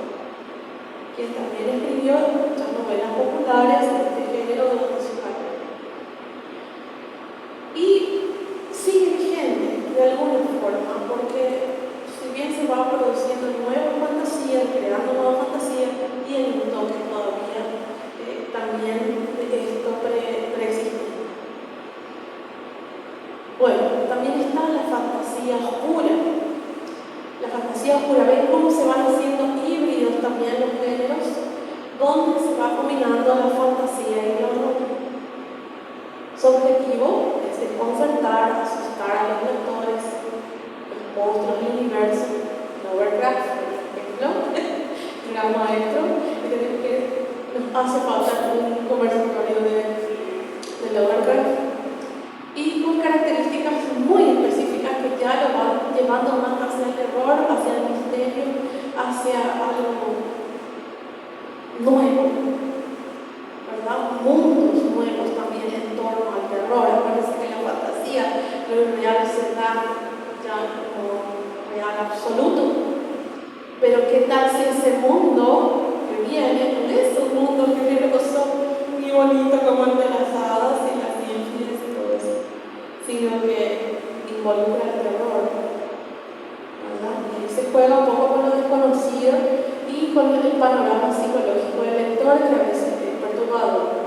quien también escribió muchas novelas populares de este género durante su carrera. Y sigue vigente de alguna forma, porque si bien se va produciendo nuevas fantasías, creando nuevas fantasías, tiene un toque todavía también de esto preexistente. Bueno, también está la fantasía oscura. La fantasía oscura, ven cómo se van haciendo híbridos también los géneros, donde se va combinando la fantasía y el horror. Su objetivo es desconcertar, asustar a los lectores, los monstruos del universo. Lovecraft, por ejemplo, el gran maestro, que nos hace falta un conversatorio de Lovecraft, y con características muy específicas que ya lo van llevando más hacia el terror, hacia el misterio, hacia algo nuevo, ¿verdad? Mundos nuevos también en torno al terror. Parece que la fantasía, lo irreal se da ya como real absoluto. Pero ¿qué tal si ese mundo viene no es un mundo generoso y bonito como el de las hadas y las vírgenes y todo eso, sino que involucra el terror, ¿verdad? Y se juega un poco con lo desconocido y con el panorama psicológico del lector, que a veces es perturbador.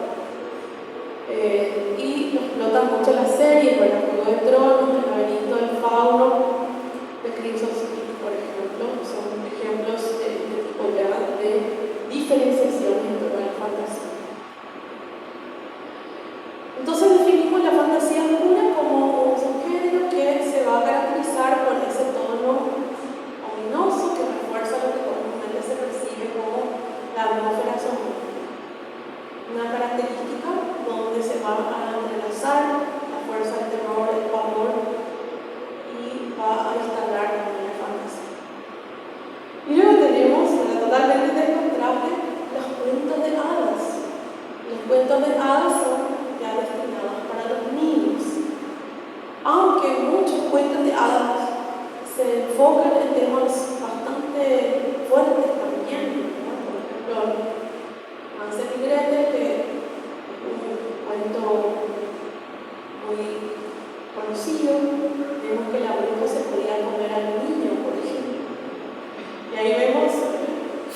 Y lo explota mucho la serie, ¿verdad? Juego de Tronos, El laberinto del fauno, de Crimson City, por ejemplo, son ejemplos de tipo ya de diferenciación entre la fantasía. Entonces definimos la fantasía oscura como un subgénero que se va a caracterizar por ese tono ominoso que refuerza lo que comúnmente se percibe como la atmósfera sombría. Una característica donde se va a entrelazar la fuerza del terror, el pavor y va a instalar también la fantasía. Y luego tenemos, totalmente descontrable, los cuentos de hadas. Los cuentos de hadas son ya destinados para los niños. Aunque muchos cuentos de hadas se enfocan en temas bastante fuertes también, ¿no? Por ejemplo, Hansel y Gretel, que es un cuento muy conocido, vemos que la bruja se podía comer al niño, por ejemplo. Y ahí vemos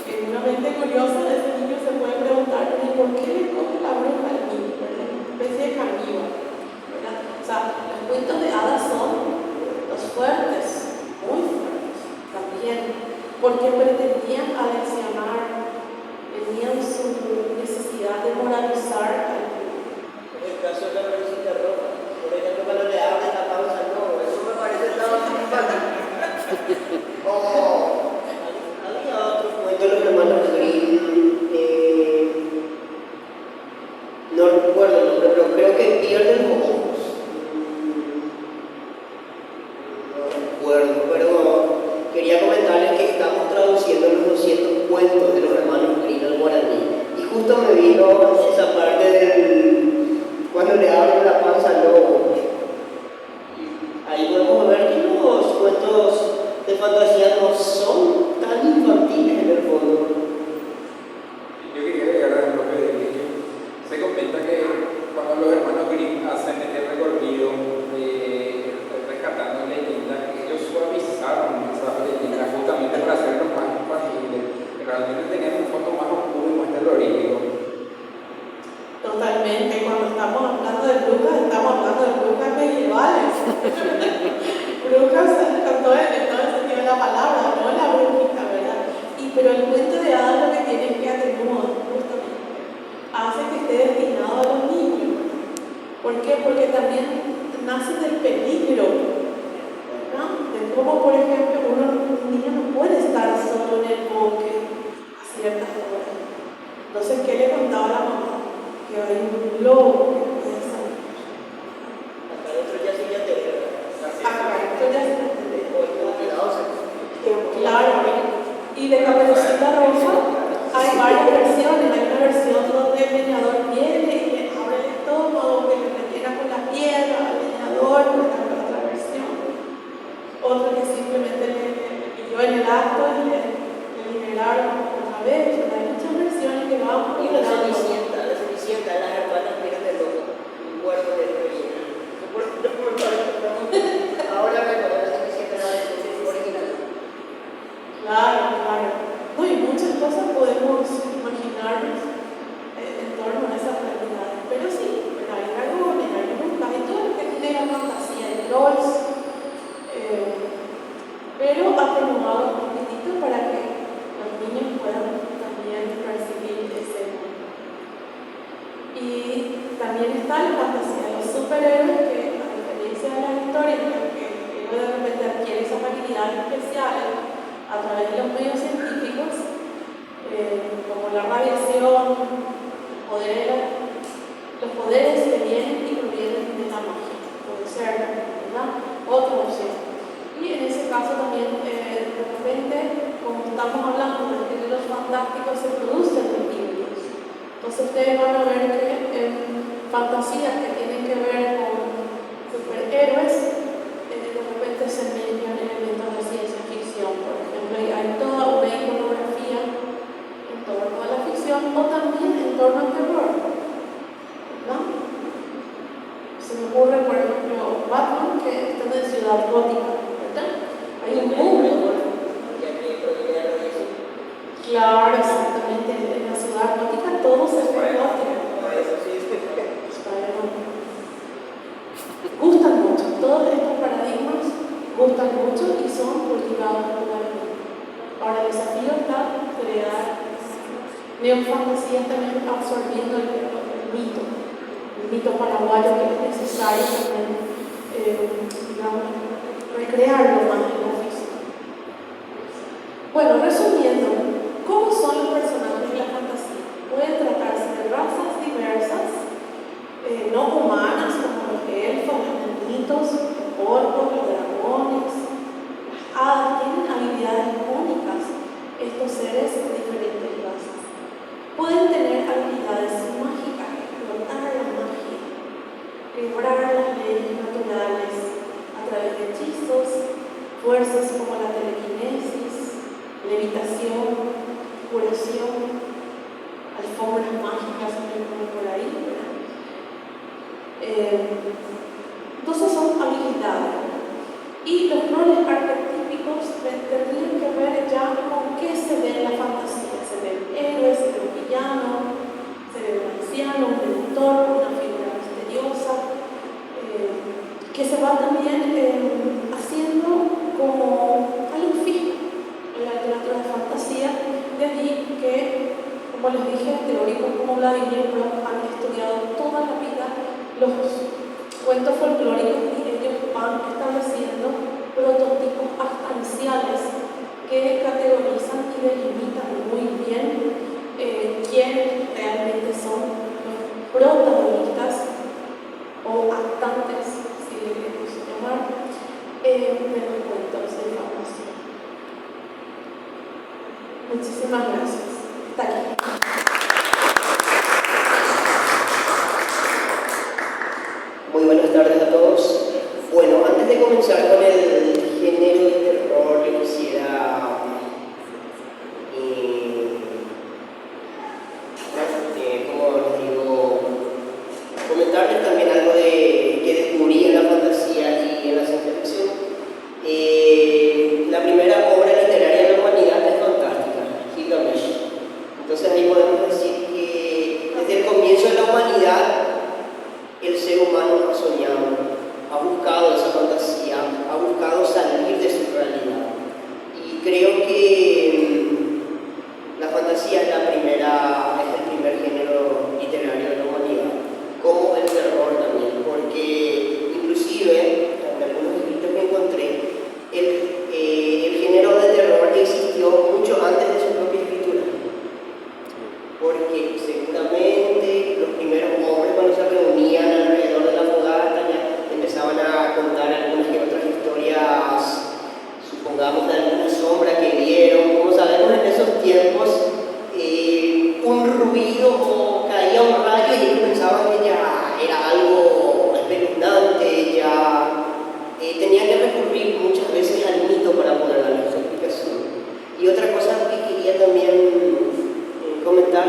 que en una mente curiosa ese niño se puede preguntar, ¿y por qué le come la bruja al niño? ¿Verdad? Una especie de caníbal, ¿verdad? O sea, los cuentos de hadas son los fuertes, muy fuertes también, porque pretendían aleccionar, tenían su necesidad de moralizar al público. En el caso de la Virgencita Roja, por ejemplo, cuando le abren la pausa, no, eso me parece tan simpático. Había otros cuentos de los hermanos Grimm, no recuerdo el nombre, pero creo que pierden ojos. No recuerdo, pero quería comentarles que estamos traduciendo los 200 cuentos de los hermanos Grimm al guaraní. Y justo me vino esa parte del cuando le abren la panza al lobo. Ahí podemos ver que los cuentos de fantasía no son tan infantiles en el fondo. Yo quería agregar al propio de que se comenta que cuando los hermanos Grimm hacen este recorrido rescatando leyendas, ellos suavizaron esas leyendas justamente para hacerlos más infantiles. Realmente tenían un fondo más oscuro y más terrorífico. Totalmente, cuando estamos hablando de brujas, estamos hablando de brujas medievales. Brujas con todo el sentido de la palabra, no la brujita, ¿verdad? Pero el cuento de hadas lo que tiene es que atenúa, justamente, hace que esté destinado a los niños. ¿Por qué? Porque también nace del peligro, ¿verdad? De cómo, por ejemplo, un niño no puede estar solo en el bosque a ciertas horas. Entonces, ¿qué le contaba la mamá? Que hay un lobo que puede salir. Acá adentro ya sí ya te veo. Acá esto ya se entiende. Claro. Y de Caperucita Roja hay varias versiones. Hay una versión donde el leñador viene y le abre el estómago, que le rellena con la piedra al leñador, por otra versión. Otra que simplemente le pilló en el acto y le liberaron otra vez. Hay muchas versiones que van Y la Cenicienta, las hermanas miran del lobo, un cuerpo de relleno. Ahora recuerdo la Cenicienta la versión original. Claro. No, y muchas cosas podemos imaginarnos en torno a esas realidades. Pero sí, hay dragones, hay brujas, hay todo lo que tiene la fantasía, hay trolls, pero atenuado un poquitito para que los niños puedan también percibir ese mundo. Y también está la fantasía de los superhéroes, que a diferencia de las historias, que el héroe de repente adquiere esas habilidades especiales a través de los medios científicos, como la radiación, los poderes que vienen y provienen de la magia, puede ser, ¿verdad? Otra opción. Y en ese caso también, de repente, como estamos hablando de géneros fantásticos, se producen los híbridos. Entonces ustedes van a ver que en fantasías que tienen que ver con superhéroes, de repente se mezclan elementos de ciencia ficción. Por ejemplo, hay toda una iconografía en torno a la Claro, exactamente. En la ciudad gótica todo se fue gótico. Gustan mucho, todos estos paradigmas gustan mucho y son cultivados popularmente. Ahora el desafío está crear neofantasías también absorbiendo el mito paraguayo que es necesario también, digamos, recrearlo más en la ficción. Bueno, resumiendo, ¿cómo son los personajes de la fantasía? Pueden tratarse de razas diversas, no humanas como los elfos, los enanitos, los orcos, los dragones, las hadas. Tienen habilidades únicas estos seres de diferentes razas. Pueden tener habilidades mágicas, explotar la magia, quebrar las leyes naturales a través de hechizos, fuerzas como la telequinesis, levitación, curación, alfombras mágicas por ahí. Entonces son habilidades. Y los roles arquetípicos tendrían que ver ya con qué se ve en la fantasía. Se ve un héroe, se ve un villano, se ve un anciano, un mentor, una figura misteriosa, que se va también haciendo como algo fijo en la literatura de fantasía. De allí que, como les dije, teóricos como Vladimir Brock han estudiado toda la vida los cuentos folclóricos y ellos van estableciendo prototipos arcanciales que categorizan y delimitan muy bien quiénes realmente son los protagonistas o actantes, si le queremos llamar, de los cuentos de fantasía. Muchísimas gracias. Hasta aquí. Muy buenas tardes a todos. Bueno, antes de comenzar con el género de terror, yo quisiera como les digo, comentarles también algo que descubrí en la fantasía y en la ciencia ficción. La primera obra literaria de la humanidad es fantástica, Gilgamesh. Entonces ahí podemos decir que desde el comienzo de la humanidad el ser humano ha soñado, ha buscado esa fantasía, ha buscado salir de su realidad. Y creo que la fantasía es el primer género literario de la humanidad, como el terror también, porque inclusive en algunos escritos que encontré, el género de terror existió mucho antes de su propia escritura, porque seguramente los primeros hombres cuando se reunían alrededor de la fogata ya empezaban a contar algunas que otras historias, supongamos de alguna sombra que vieron. Como sabemos, en esos tiempos un ruido o caía un rayo y ellos pensaban que ya era algo espeluznante, ya tenían que recurrir muchas veces al mito para poder dar su explicación. Y otra cosa que quería también comentar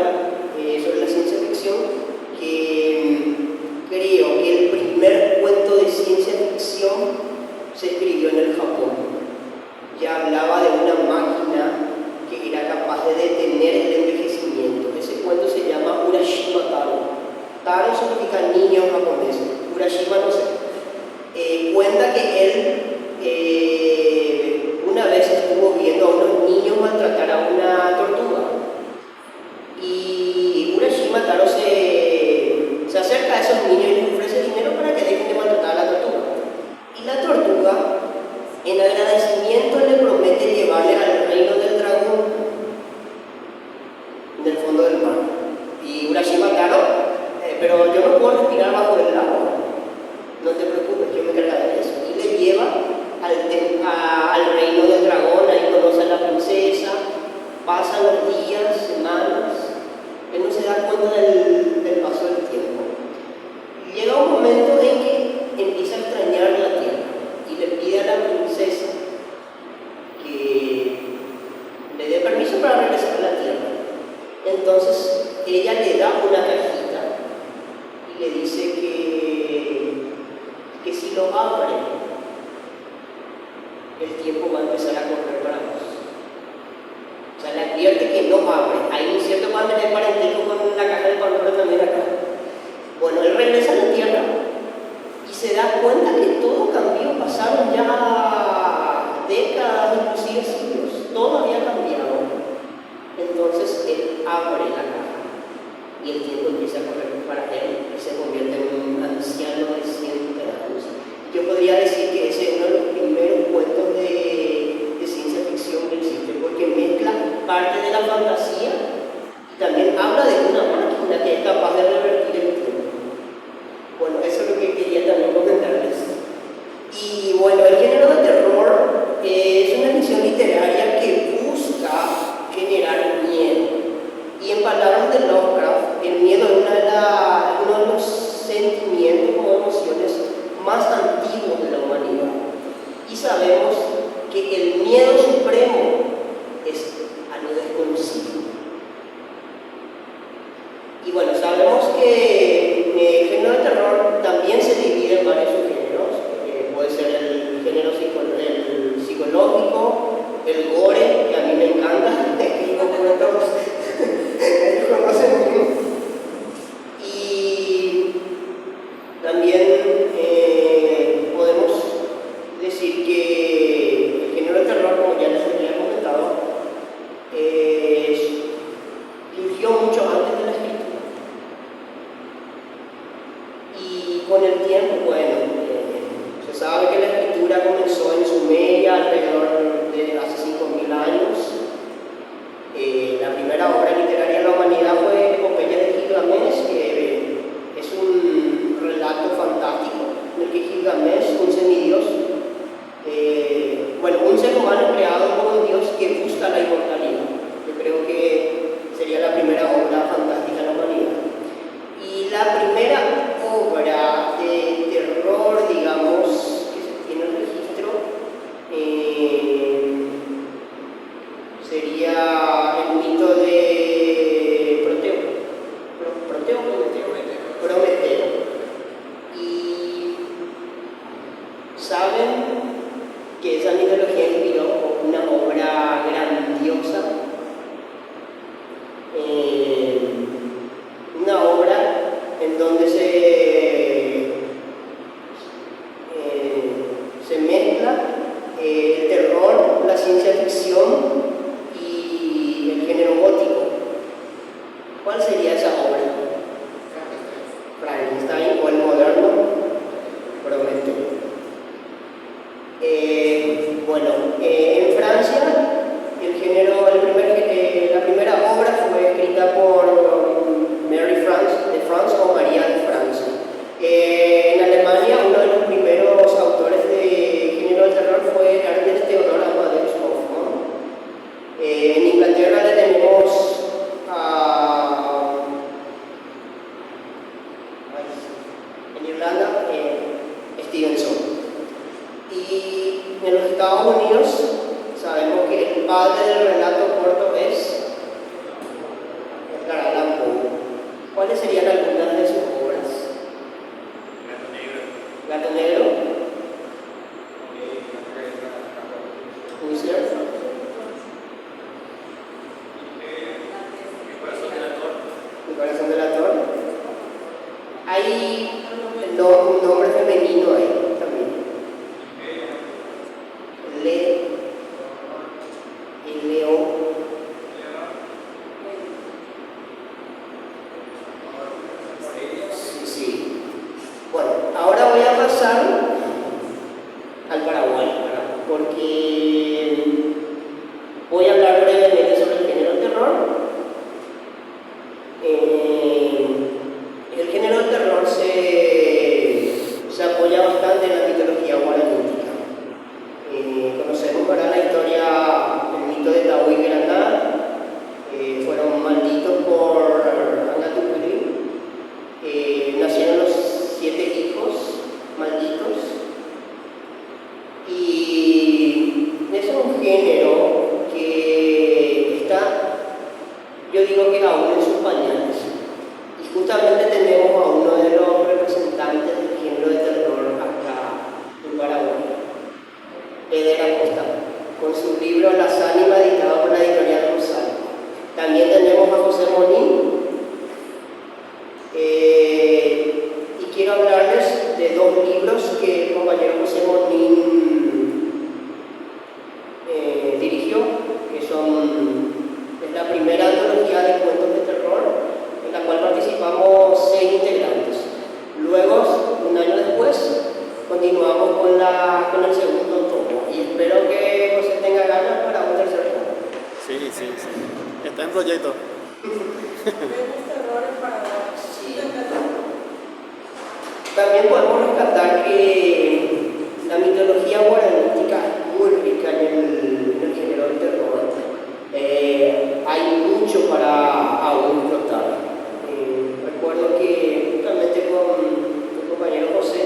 sobre la ciencia ficción, que creo que el primer cuento de ciencia ficción se escribió en el Japón. Ya hablaba de una máquina que era capaz de detener el envejecimiento. Ese cuento se llama Urashima Taro. Taro significa niño en japonés, Urashima no sé. Cuenta que él una vez estuvo viendo a unos niños maltratar a una tortuga. Y Urashima Taro se acerca a esos niños y les ofrece dinero para que dejen de maltratar a la tortuga. Y la tortuga, en agradecimiento, le promete llevarle al reino del dragón, del fondo del mar. Y Urashima Taro, pero yo no puedo respirar bajo el agua. No te preocupes, yo me encargaré de eso. Y le lleva al reino del dragón, ahí conoce a la princesa, pasan los días, semanas, él no se da cuenta del paso del tiempo. Llega un momento en que empieza a extrañar la tierra y le pide a la princesa que le dé permiso para regresar a la tierra. Entonces ella le da una cajita y le dice que si lo abre, el tiempo va a empezar a correr para vos. O sea, la advierte que no abre. Hay un cierto parentesco con la caja de Pandora también acá. Bueno, él regresa a la Tierra y se da cuenta que todo cambió. Pasaron ya décadas, inclusive siglos. Todo había cambiado. Entonces él abre la caja y el tiempo empieza a correr para él y se convierte en un anciano de cientos de años. Yo podría decir que ese es uno de los primeros cuentos de ciencia ficción que existe, porque mezcla parte de la fantasía y también habla de una máquina que es capaz de revertir el tiempo. Bueno, eso es lo que quería también comentarles. Y bueno, el género de terror es una ficción literaria que busca generar miedo. Y en palabras de Lovecraft, el miedo es uno de los sentimientos o emociones más antiguos de la humanidad. Y sabemos que el miedo supremo es a lo desconocido. Y bueno, sabemos que el género de terror también se divide en varios subgéneros. Puede ser el género psicológico, el gore, que a mí me encanta, que lo conocen. Y también podemos decir que el género de terror, como ya les había comentado, surgió mucho antes de la escritura. Y con el tiempo, bueno, se sabe que la escritura comenzó en Sumeria alrededor de hace 5.000 años. La primera obra literaria de la humanidad fue Epopeya de Gilgamesh, que es un relato fantástico en el que Gilgamesh, un semidios, un ser humano creado por un dios que busca la inmortalidad. Yo creo que sería la primera obra fantástica de la humanidad. Y la primera obra de terror, digamos, que se tiene en registro, sería el mito de Prometeo. Y saben que esa mitología inspiró una obra grandiosa, una obra en donde se mezcla el terror, la ciencia ficción y el género gótico. ¿Cuál sería esa obra? Frankenstein o el moderno Prometeo. En Francia, la primera obra fue escrita por Mary de France o María de Francia. En Alemania, uno de los primeros autores de género de terror fue Ernest Theodor Amadeus Hoffmann. En Inglaterra le tenemos en Irlanda, Stevenson. Y en los Estados Unidos sabemos que el padre del relato corto es Edgar Allan Poe. ¿Cuáles serían algunas de sus obras? Gato Negro. Wizard. El corazón del actor. Hay un nombre femenino ahí también. Leo. Sí. Bueno, ahora voy a pasar al Paraguay, ¿verdad? Porque voy a hablar brevemente sobre el género de terror. El género de terror se apoya bastante en la mitología guaranítica. Conocemos para la historia, el mito de Tahu y Granada. Fueron malditos por Angatupuri. Nacieron los 7 hijos malditos. Y es un género que está, yo digo que aún en sus pañales. Y justamente tenemos a uno de los representantes del género de terror acá en Paraguay, Eder Acosta, con su libro Las Ánimas, editado por la editorial Rosario. Sí, sí. Está en proyecto. Vemos errores para También podemos rescatar que la mitología guaranítica es muy rica en el género del terror. Hay mucho para aún explotar. Recuerdo que justamente con tu compañero José,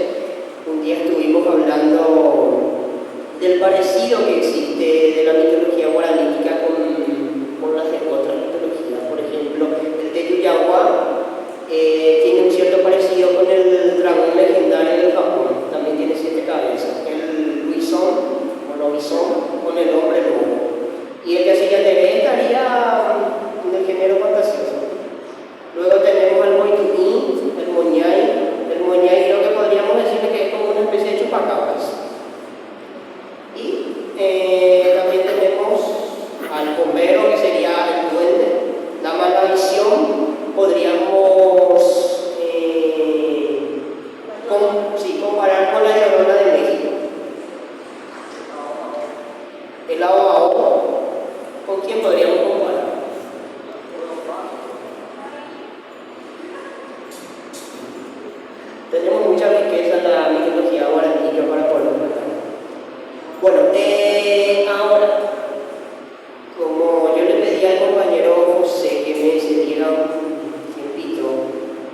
un día estuvimos hablando del parecido que existe de la mitología guaranítica con las de otras mitologías. Por ejemplo, el de Yuyagua tiene un cierto parecido con el dragón legendario del Japón, también tiene 7 cabezas. El Luisón, o Lobizón, con el hombre lobo. Y el Yacyretá estaría en el género fantasioso. Luego tenemos el Moituní, el Moñay. El Moñay creo que podríamos decir que es como una especie de chupacabras. Y también tenemos al bombero, que sería el duende. La mala visión, podríamos comparar con la Llorona de México. El Ahoao, ¿con quién podríamos comparar? Tenemos mucha riqueza en la mitología guaraní para poder comparar. Bueno, ahora, como yo le pedí al compañero José que me cediera un tiempito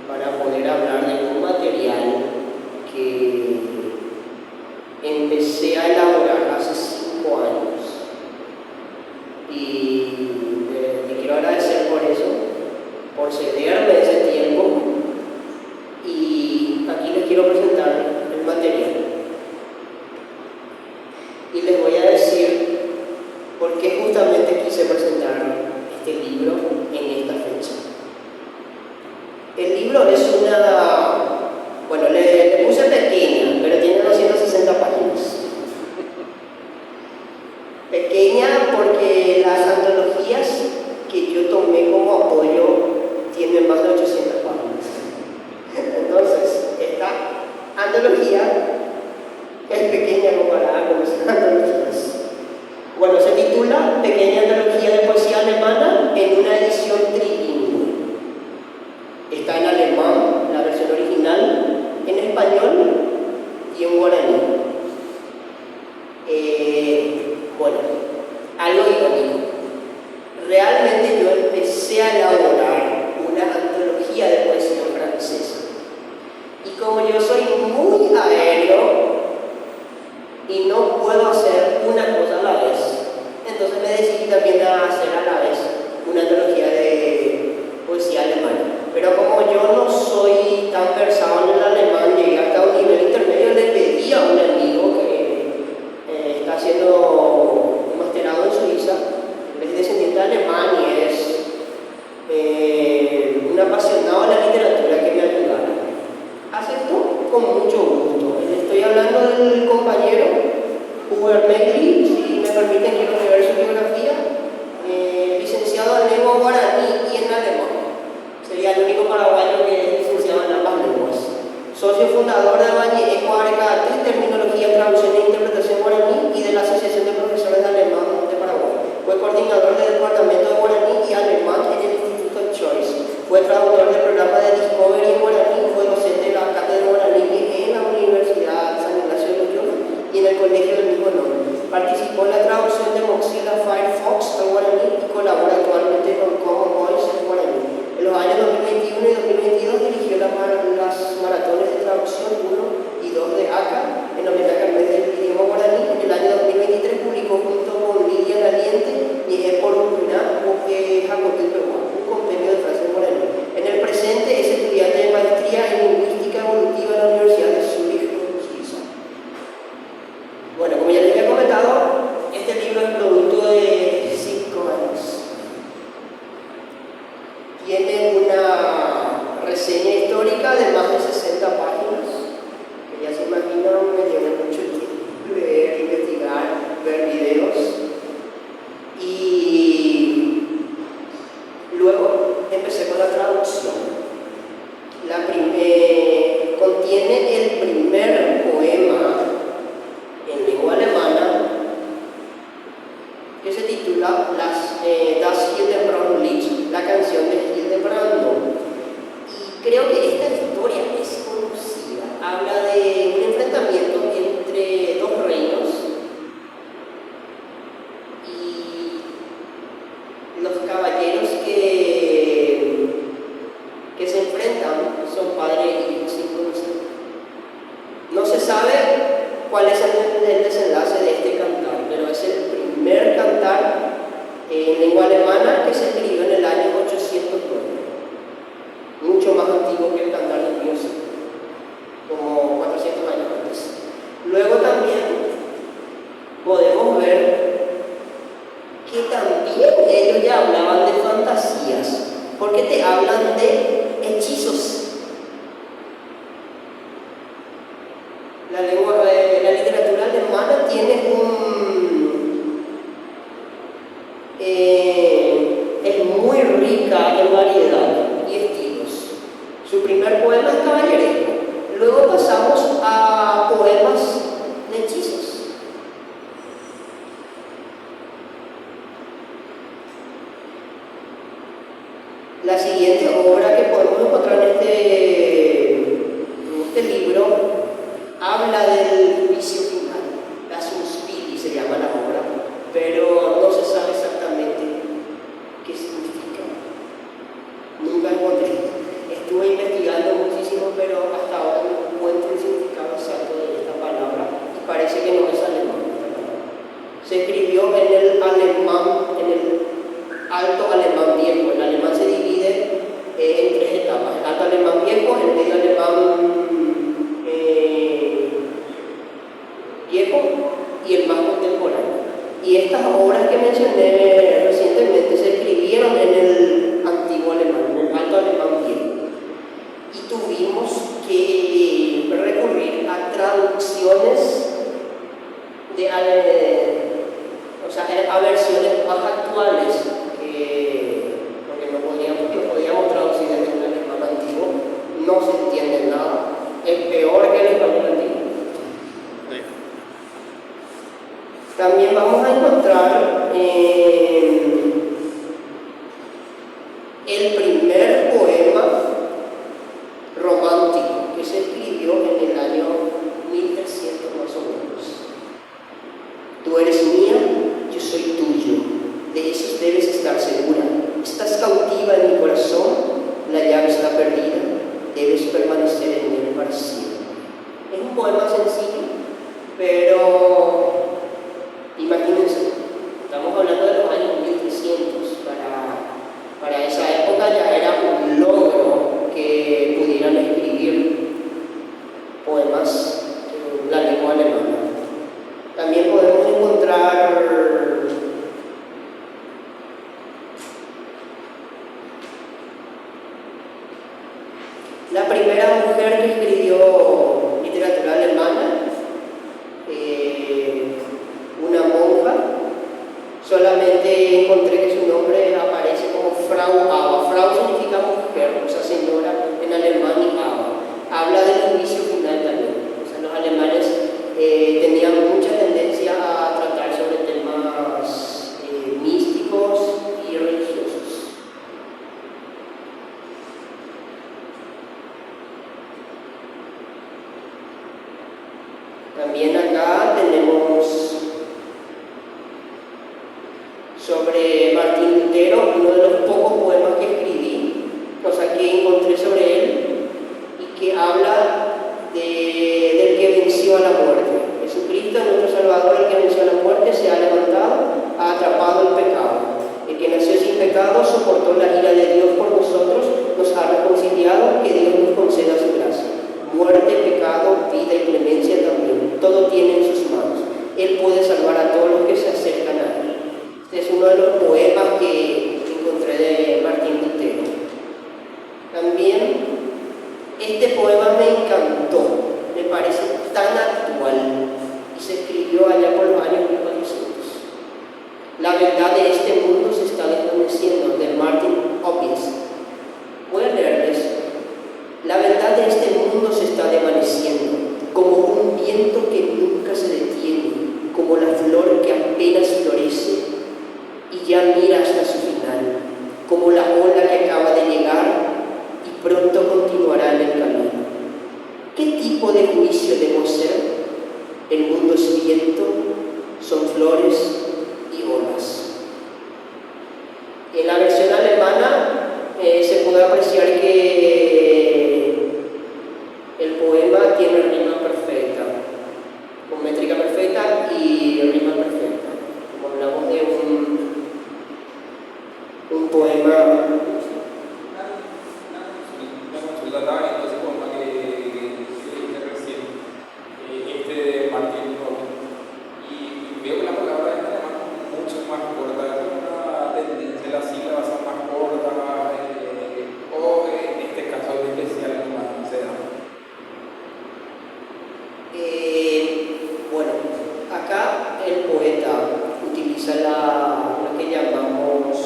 para poder hablar de un material que empecé a elaborar hace 5 años, y le quiero agradecer por eso, por cederme ese tiempo, y aquí les quiero presentar el material. Y les voy a decir por qué justamente quise presentar este libro en esta fecha. El libro es le puse pequeña, pero tiene 260 páginas. Pequeña porque las antologías que yo tomé como apoyo tienen más de 800 páginas. Entonces, esta antología es pequeña comparada con las antologías. Bueno, se titula Pequeña antología de poesía alemana en una edición trilingüe. Está en alemán, la versión original, en español y en guaraní. Algo irónico. Realmente yo empecé a elaborar una antología de poesía francesa. Y como yo soy muy aéreo y no puedo hacer una cosa a la vez, entonces me decidí también a hacer a la vez una antología de poesía alemana. Pero como yo no soy tan versado en el alemán, llegué hasta un nivel intermedio, le pedí a un amigo que está haciendo un masterado en Suiza, es descendiente alemán y es un apasionado de la literatura, que me ayudara. Aceptó con mucho gusto. Estoy hablando del compañero Hubert Megli, si me permiten quiero leer su biografía, licenciado en lengua guaraní y en alemán. Sería el único paraguayo que es licenciado en ambas lenguas. Socio fundador de Bañe Ecoarcate, Terminología, Traducción e Interpretación Guaraní, y de la Asociación de Profesores de Alemán de Paraguay. Fue coordinador del Departamento de Guaraní y Alemán en el Instituto Choice. Fue traductor del programa de Discovery en guaraní, fue docente de la cátedra de guaraní en la Universidad San Ignacio de Loyola y en el colegio del mismo nombre. Participó en la traducción de Mozilla Firefox en guaraní y colabora actualmente con Common Voice en guaraní. En los años 2021 y 2022 dirigió las maratones de traducción 1 y 2 de ACA en homenaje al mes del idioma guaraní. En el año 2023 publicó junto con Lidia Valiente y por una los caballeros que se enfrentan son padre y hijo sin conocer. No se sabe cuál es el desenlace de este cantar, pero es el primer cantar en lengua alemana que se escribió en el año 809, mucho más antiguo que el cantar de Dios, como 400 años antes. Luego también podemos ver que también ellos ya hablaban de fantasías, porque te hablan de hechizos. La literatura alemana tiene es muy rica en variedad y estilos. Su primer poema es caballeresco, luego pasamos a poemas de hechizos. La siguiente obra que podemos encontrar en este libro habla del juicio final. La Suspili se llama la obra, pero no se sabe exactamente qué significa. Nunca encontré. Estuve investigando muchísimo, pero hasta ahora no encuentro el significado exacto de esta palabra y parece que no es alemán. Se escribió en el alemán, en el alto alemán viejo. El alemán se divide en tres etapas: el alto alemán viejo, el medio alemán viejo y el más contemporáneo. Y estas obras que mencioné recientemente se escribieron en el antiguo alemán, en el alto alemán viejo. Y tuvimos que recurrir a traducciones a versiones más actuales, porque no podíamos traducir en el alemán antiguo, no se entiende nada, es peor que el español antiguo. También vamos a encontrar el primer poema romántico que se escribió en el año 1300 más o menos. Tú eres mía, yo soy tuyo, de eso debes estar segura. Estás cautiva en mi corazón, la llave está perdida, debes permanecer en él para siempre. Es un poema sencillo, pero imagínense, estamos hablando de los años 1300, para esa época ya era un logro que pudieran escribir poemas en la lengua alemana. También podemos encontrar la primera mujer que escribió literatura alemana, una monja. Solamente encontré que su nombre aparece como Frau Ava. Frau significa mujer, o sea, señora en alemán, y Ava habla del juicio final también. O sea, los alemanes tenían mucha tendencia a tratar sobre temas místicos y religiosos. También acá tenemos sobre Martín Lutero, uno de los pocos poemas que escribí, que encontré sobre él, y que habla del que venció a la muerte. Jesucristo, nuestro Salvador, el que venció a la muerte, se ha levantado, ha atrapado el pecado. El que nació sin pecado soportó la ira de Dios por nosotros, nos ha reconciliado, que Dios nos conceda su gracia. Muerte, pecado, vida y clemencia también, todo tiene en sus manos. Él puede salvar a todos los que se acercan a él. Este es uno de los poemas que encontré de Martín Lutero. También este poema me encantó, me parece tan actual y se escribió allá por los años 1400. La verdad de este mundo se está desvaneciendo, de Martin Opitz. Voy a leerles. La verdad de este mundo se está desvaneciendo, como un viento que nunca se detiene, como la flor que apenas En la versión alemana se puede apreciar que el poema tiene rima perfecta, con métrica perfecta y rima perfecta. Como hablamos de un poema. Una consulta, entonces como que leíste recién, este de Martín Roth, y veo que la palabra en alemán es mucho más corta, es una tendencia, las sílabas son más cortas, o en este caso en especial más se da. Bueno, acá el poeta utiliza lo que llamamos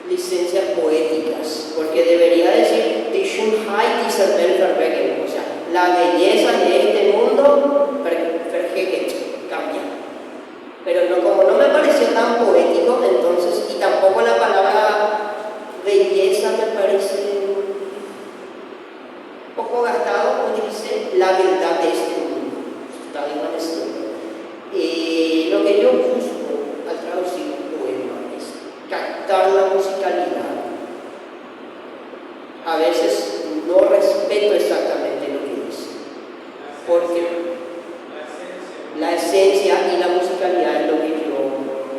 licencias poéticas, porque debería decir Die Schönheit dieser Welt verwegen, o sea, la belleza de este mundo vergeget, cambia. Pero no, como no me pareció tan poético, entonces, y tampoco la palabra belleza me parece un poco gastado, utilicé la verdad de este mundo, está desvaneciendo. Lo que yo busco al traducir un poema es captar la musicalidad. A veces no respeto exactamente lo que dice, porque la esencia y la musicalidad es lo que yo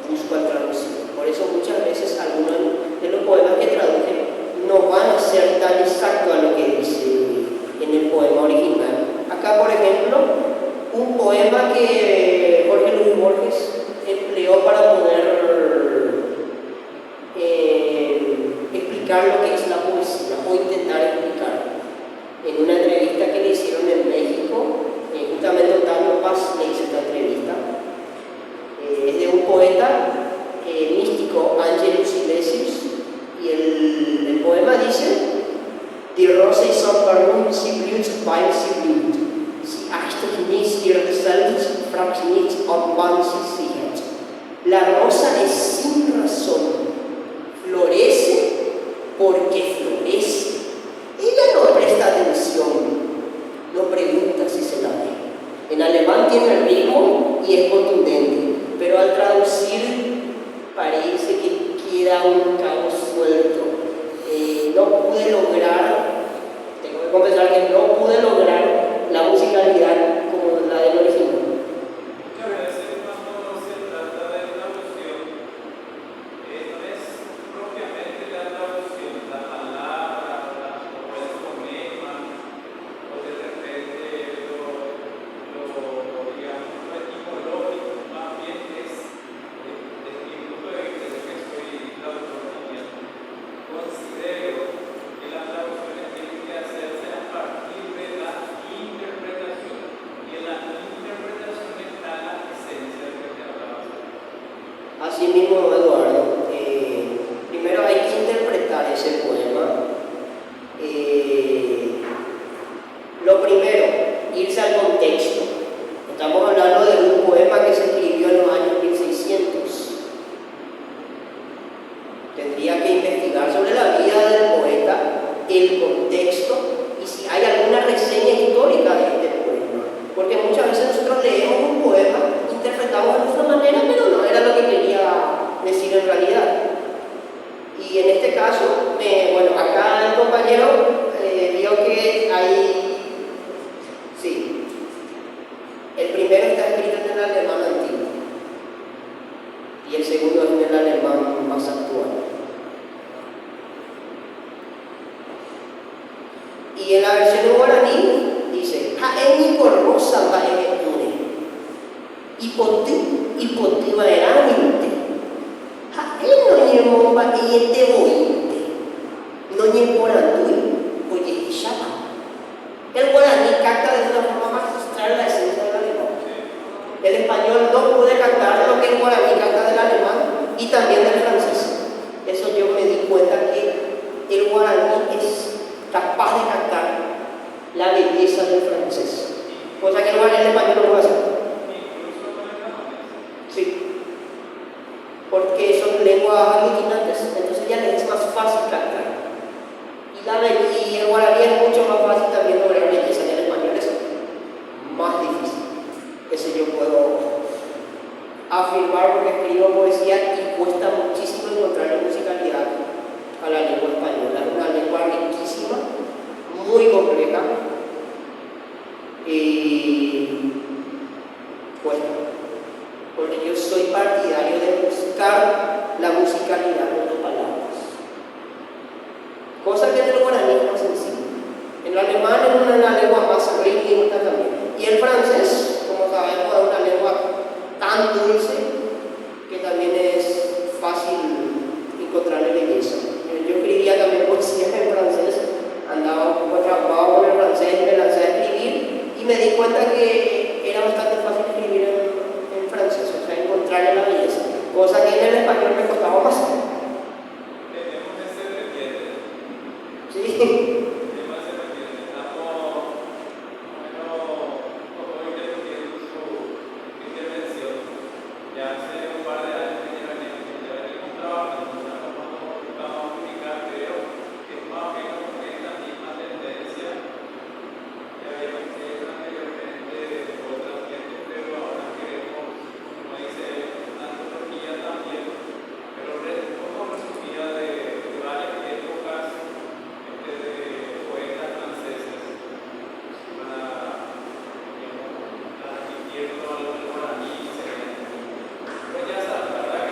busco al traducir. Por eso muchas veces algunos de los poemas que traduje no van a ser tan exactos a lo que dice en el poema original. Acá, por ejemplo, un poema que Jorge Luis Borges empleó para poder explicar lo que es la poesía, o intentar explicar. En una entrevista que le hicieron en México, justamente Octavio Paz le hizo esta entrevista, es de un poeta místico, Angelus Silesius, y el poema dice: Die Rose ist am Baum, sie blüht, weil sie blüht. Sie achtet nicht ihre selbst, fragt nicht, ob wann sie sieht. La rosa es sin razón, florece porque florece. Ella no presta atención, no pregunta si se la ve. En alemán tiene ritmo y es contundente, pero al traducir parece que queda un cabo suelto. No pude lograr, tengo que confesar que no pude lograr la musicalidad como la del original. Muchas veces cuando se trata de traducción, no es propiamente la traducción, la palabra, o el fonema, o de repente digamos, lo etimológico, más bien es, desde mi punto de vista, de que soy traductor también, considero que las traducciones tienen que hacerse a partir de la interpretación, y en la interpretación está la esencia de lo que hablabas. Así mismo, Eduardo, primero hay que interpretar ese poema. Lo primero, irse al contexto. Estamos hablando de un poema que se escribió en los años 1600. Tendría que investigar sobre la vida del poeta, el contexto y si hay alguna reseña histórica de este poema. Porque muchas veces nosotros leemos un poema, interpretamos de nuestra manera, pero no era lo que quería decir en realidad. Y en este caso, bueno, acá el compañero vio que hay. Sí. El primero está escrito en el alemán antiguo y el segundo es en el alemán más actual. Y en la versión en guaraní dice: Haeni corrosa vaemetune, hipoti vaeraminte, haeno niemomba iete bointe, no nieporantui, oye ishapa. El guaraní capta de una forma magistral la esencia del alemán. El español no puede captar lo que el guaraní capta del alemán y también del francés. Eso yo me di cuenta que el guaraní es capaz de captar la belleza del francés, cosa que el español no puede hacer. Sí, porque son lenguas aglutinantes, entonces ya les es más fácil captar. Y el guaraní es mucho más fácil también lograr belleza, y el español es más difícil. Eso yo puedo afirmar porque escribo poesía y musicalidad de las palabras. Cosa que en el guaraní es más sencillo. En el alemán es una lengua más rítmica también. Y el francés, como sabemos, es una lengua tan dulce que también es fácil encontrarle belleza. Yo escribía también poesía en francés, andaba un poco atrapado con el francés, me lancé a escribir y me di cuenta que era bastante fácil escribir en francés, o sea, encontrarle la belleza, cosa que en el español me costaba más. Tenemos ese pendiente. Sí. Tenemos ese pendiente. Estamos más o menos interrumpiendo su intervención. Ya hace un par de años que ya venimos trabajando, o sea, vamos a comunicar, pero que más o menos con esta misma tendencia que habíamos hecho anteriormente otras tiempos, pero ahora queremos, como dice, una antología también, pero un poco resumida de varias épocas de poetas franceses para, digamos, transmitiendo algo del guaraní. Pues ya sabes, ¿verdad?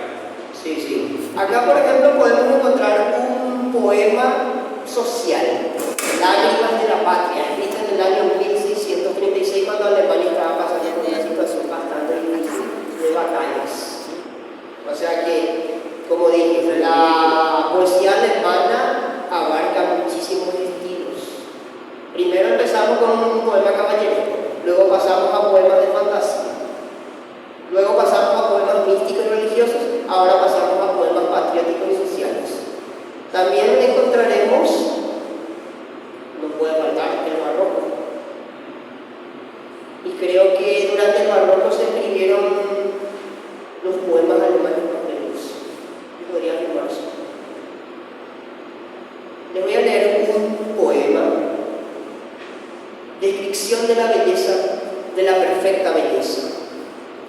Sí, sí. Acá, por ejemplo, podemos encontrar un poema social, Lágrimas de la Patria, escrito en el año 1636, cuando Alemania estaba pasando por una situación bastante difícil de batallas. O sea que, como dije, la poesía alemana abarca muchísimos estilos. Primero empezamos con un poema caballeresco, luego pasamos a poemas de fantasía, luego pasamos a poemas místicos y religiosos, ahora pasamos a poemas patrióticos y sociales. También encontraremos, no puede faltar, el barroco. Y creo que durante el barroco se escribieron los poemas alemanes más bellos, podría afirmarse. Les voy a leer un poema, descripción de la belleza, de la perfecta belleza.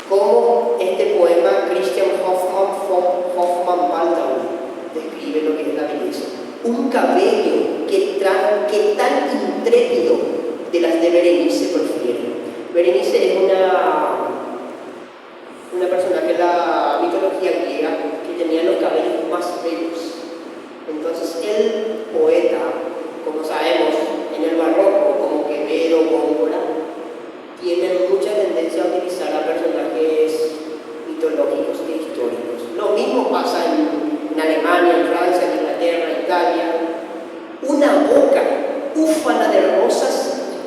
Como este poema Christian Hoffmann-Baldau describe lo que es la belleza. Un cabello que tan intrépido de las de Berenice prefiere. Berenice es una personaje de la mitología griega que tenía los cabellos más bellos. Entonces el poeta, como sabemos, en el barroco, como Quevedo, Góngora, tienen mucha tendencia a utilizar a personajes mitológicos e históricos. Lo mismo pasa en Alemania, en Francia, en Inglaterra, en Italia. Una boca úfana de rosas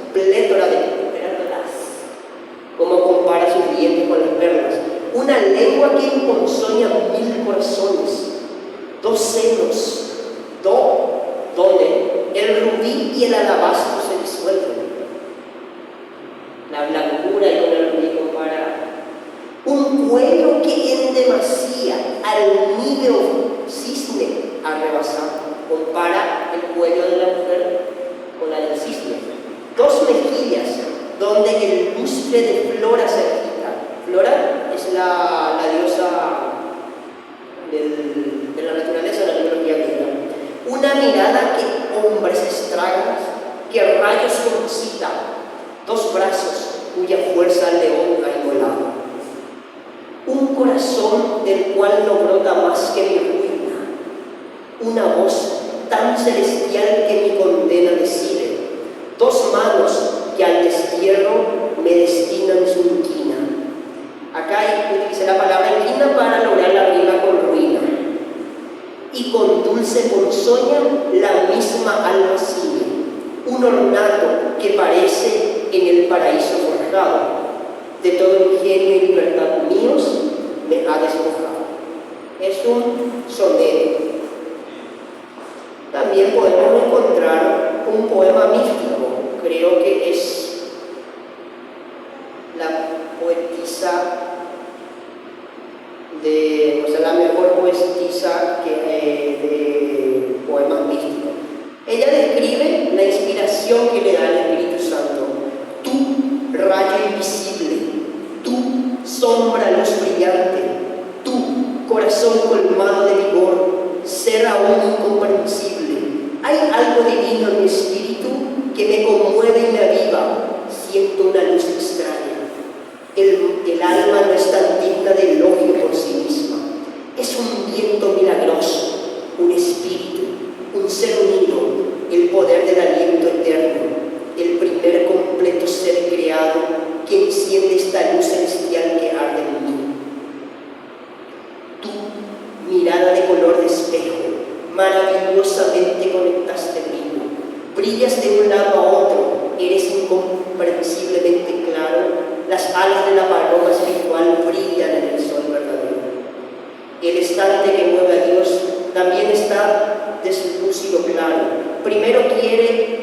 y plétora de perlas, como compara sus dientes con las perlas. Una lengua que emponzoña 1000 corazones. 2 senos, donde el rubí y el alabastro se disuelven. La blancura y con el rubí compara. Un cuello que en demasía al nível cisne ha rebasado. Compara el cuello de la mujer con la del cisne. 2 mejillas donde el lustre de Flora se agita. Flora es la diosa de la naturaleza, de la mitología griega. Una mirada que hombres estragan, que rayos concita. 2 brazos cuya fuerza al león ha inmolado. Un corazón del cual no brota más que mi ruina. Una voz tan celestial que mi condena decide. 2 manos que al destierro me destinan su inquina. Acá utilicé la palabra inquina para lograr la rima con ruina. Y con dulce ponzoña la misma alma ciñe. Un ornato que parece en el paraíso forjado. De todo ingenio y libertad míos me ha despojado. Es un soneto. También podemos encontrar un poema místico. Creo que es la poetisa la mejor poetisa de poemas místicos. Ella describe la inspiración que le da el Espíritu Santo. Tú, rayo invisible, tú, sombra, luz brillante, tú, corazón colmado de vigor, ser aún incomprensible. Hay algo divino en mi espíritu que me conmueve y me aviva. Siento una luz extraña. El alma no es tan digna de elogio por sí misma. Es un viento milagroso mirada de color de espejo, maravillosamente conectaste brillo. Brillas de un lado a otro, eres incomprensiblemente claro. Las alas de la paloma espiritual brillan en el sol verdadero. El estante que mueve a Dios también está deslúcido claro. Primero quiere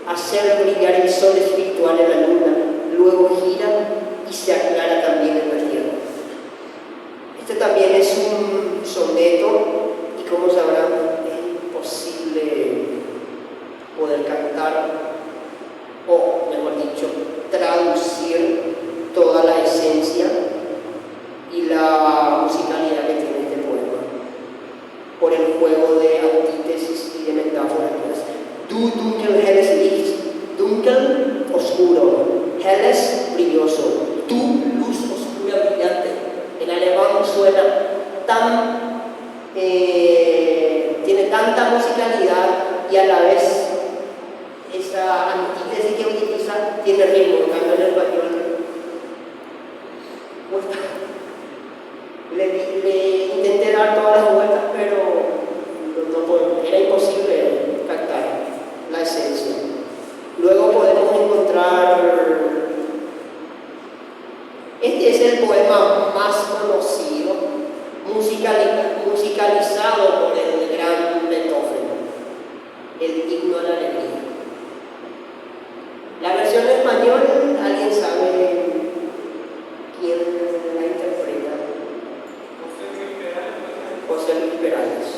hacer brillar el sol espiritual en la luna, luego gira y se aclara también en la tierra. Este también es un soneto y, como sabrán, es imposible poder cantar, o mejor dicho, traducir toda la esencia y la musicalidad que tiene este poema por el juego de antítesis y de metáforas. Du dunkel helles Licht, dunkel oscuro, helles brilloso, tu luz oscura brillante. El alemán suena tan, tiene tanta musicalidad y a la vez esa antítesis que utiliza tiene ritmo. En cambio, en el español le intenté dar todas las vueltas, pero no puedo. Era imposible captar la esencia. Luego podemos encontrar, este es el poema más conocido, musicalizado por el gran Beethoven, el Himno a la Alegría. La versión en español, ¿alguien sabe quién la interpreta? José Luis Perales.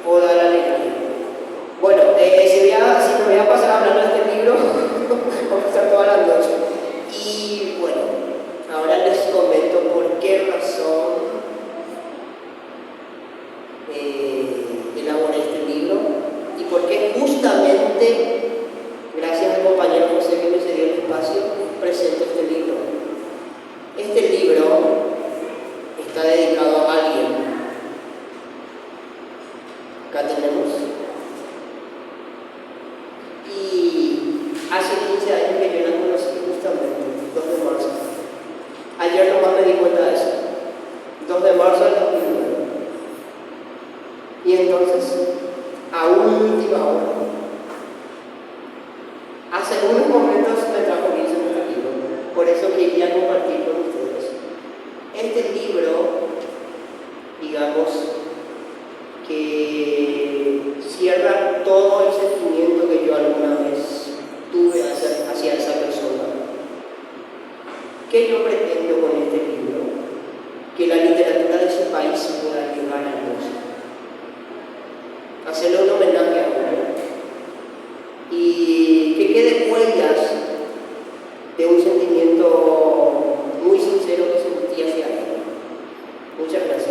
Oda a la Alegría. Bueno, si me voy a pasar hablando de este libro, vamos a estar toda la noche. Y bueno, ahora les comento por qué razón elaboré este libro y por qué justamente, gracias al compañero José que me cedió el espacio, presento este libro. Este libro está dedicado a alguien. Acá tenemos. Y hace 15 años que yo la conocí justamente, 2 de marzo. Ayer nomás me di cuenta de eso. 2 de marzo del 2009. Y entonces, a última hora, hace unos momentos me trajo Luis en este libro. Por eso quería compartir con ustedes. Este libro, digamos, que cierra todo el sentimiento que yo alguna vez tuve hacia esa persona. ¿Qué yo pretendo con este libro? Que la literatura de su país pueda llegar al mundo. Hacerle un homenaje a uno y que quede huellas de un sentimiento muy sincero que sentí hacia él. Muchas gracias.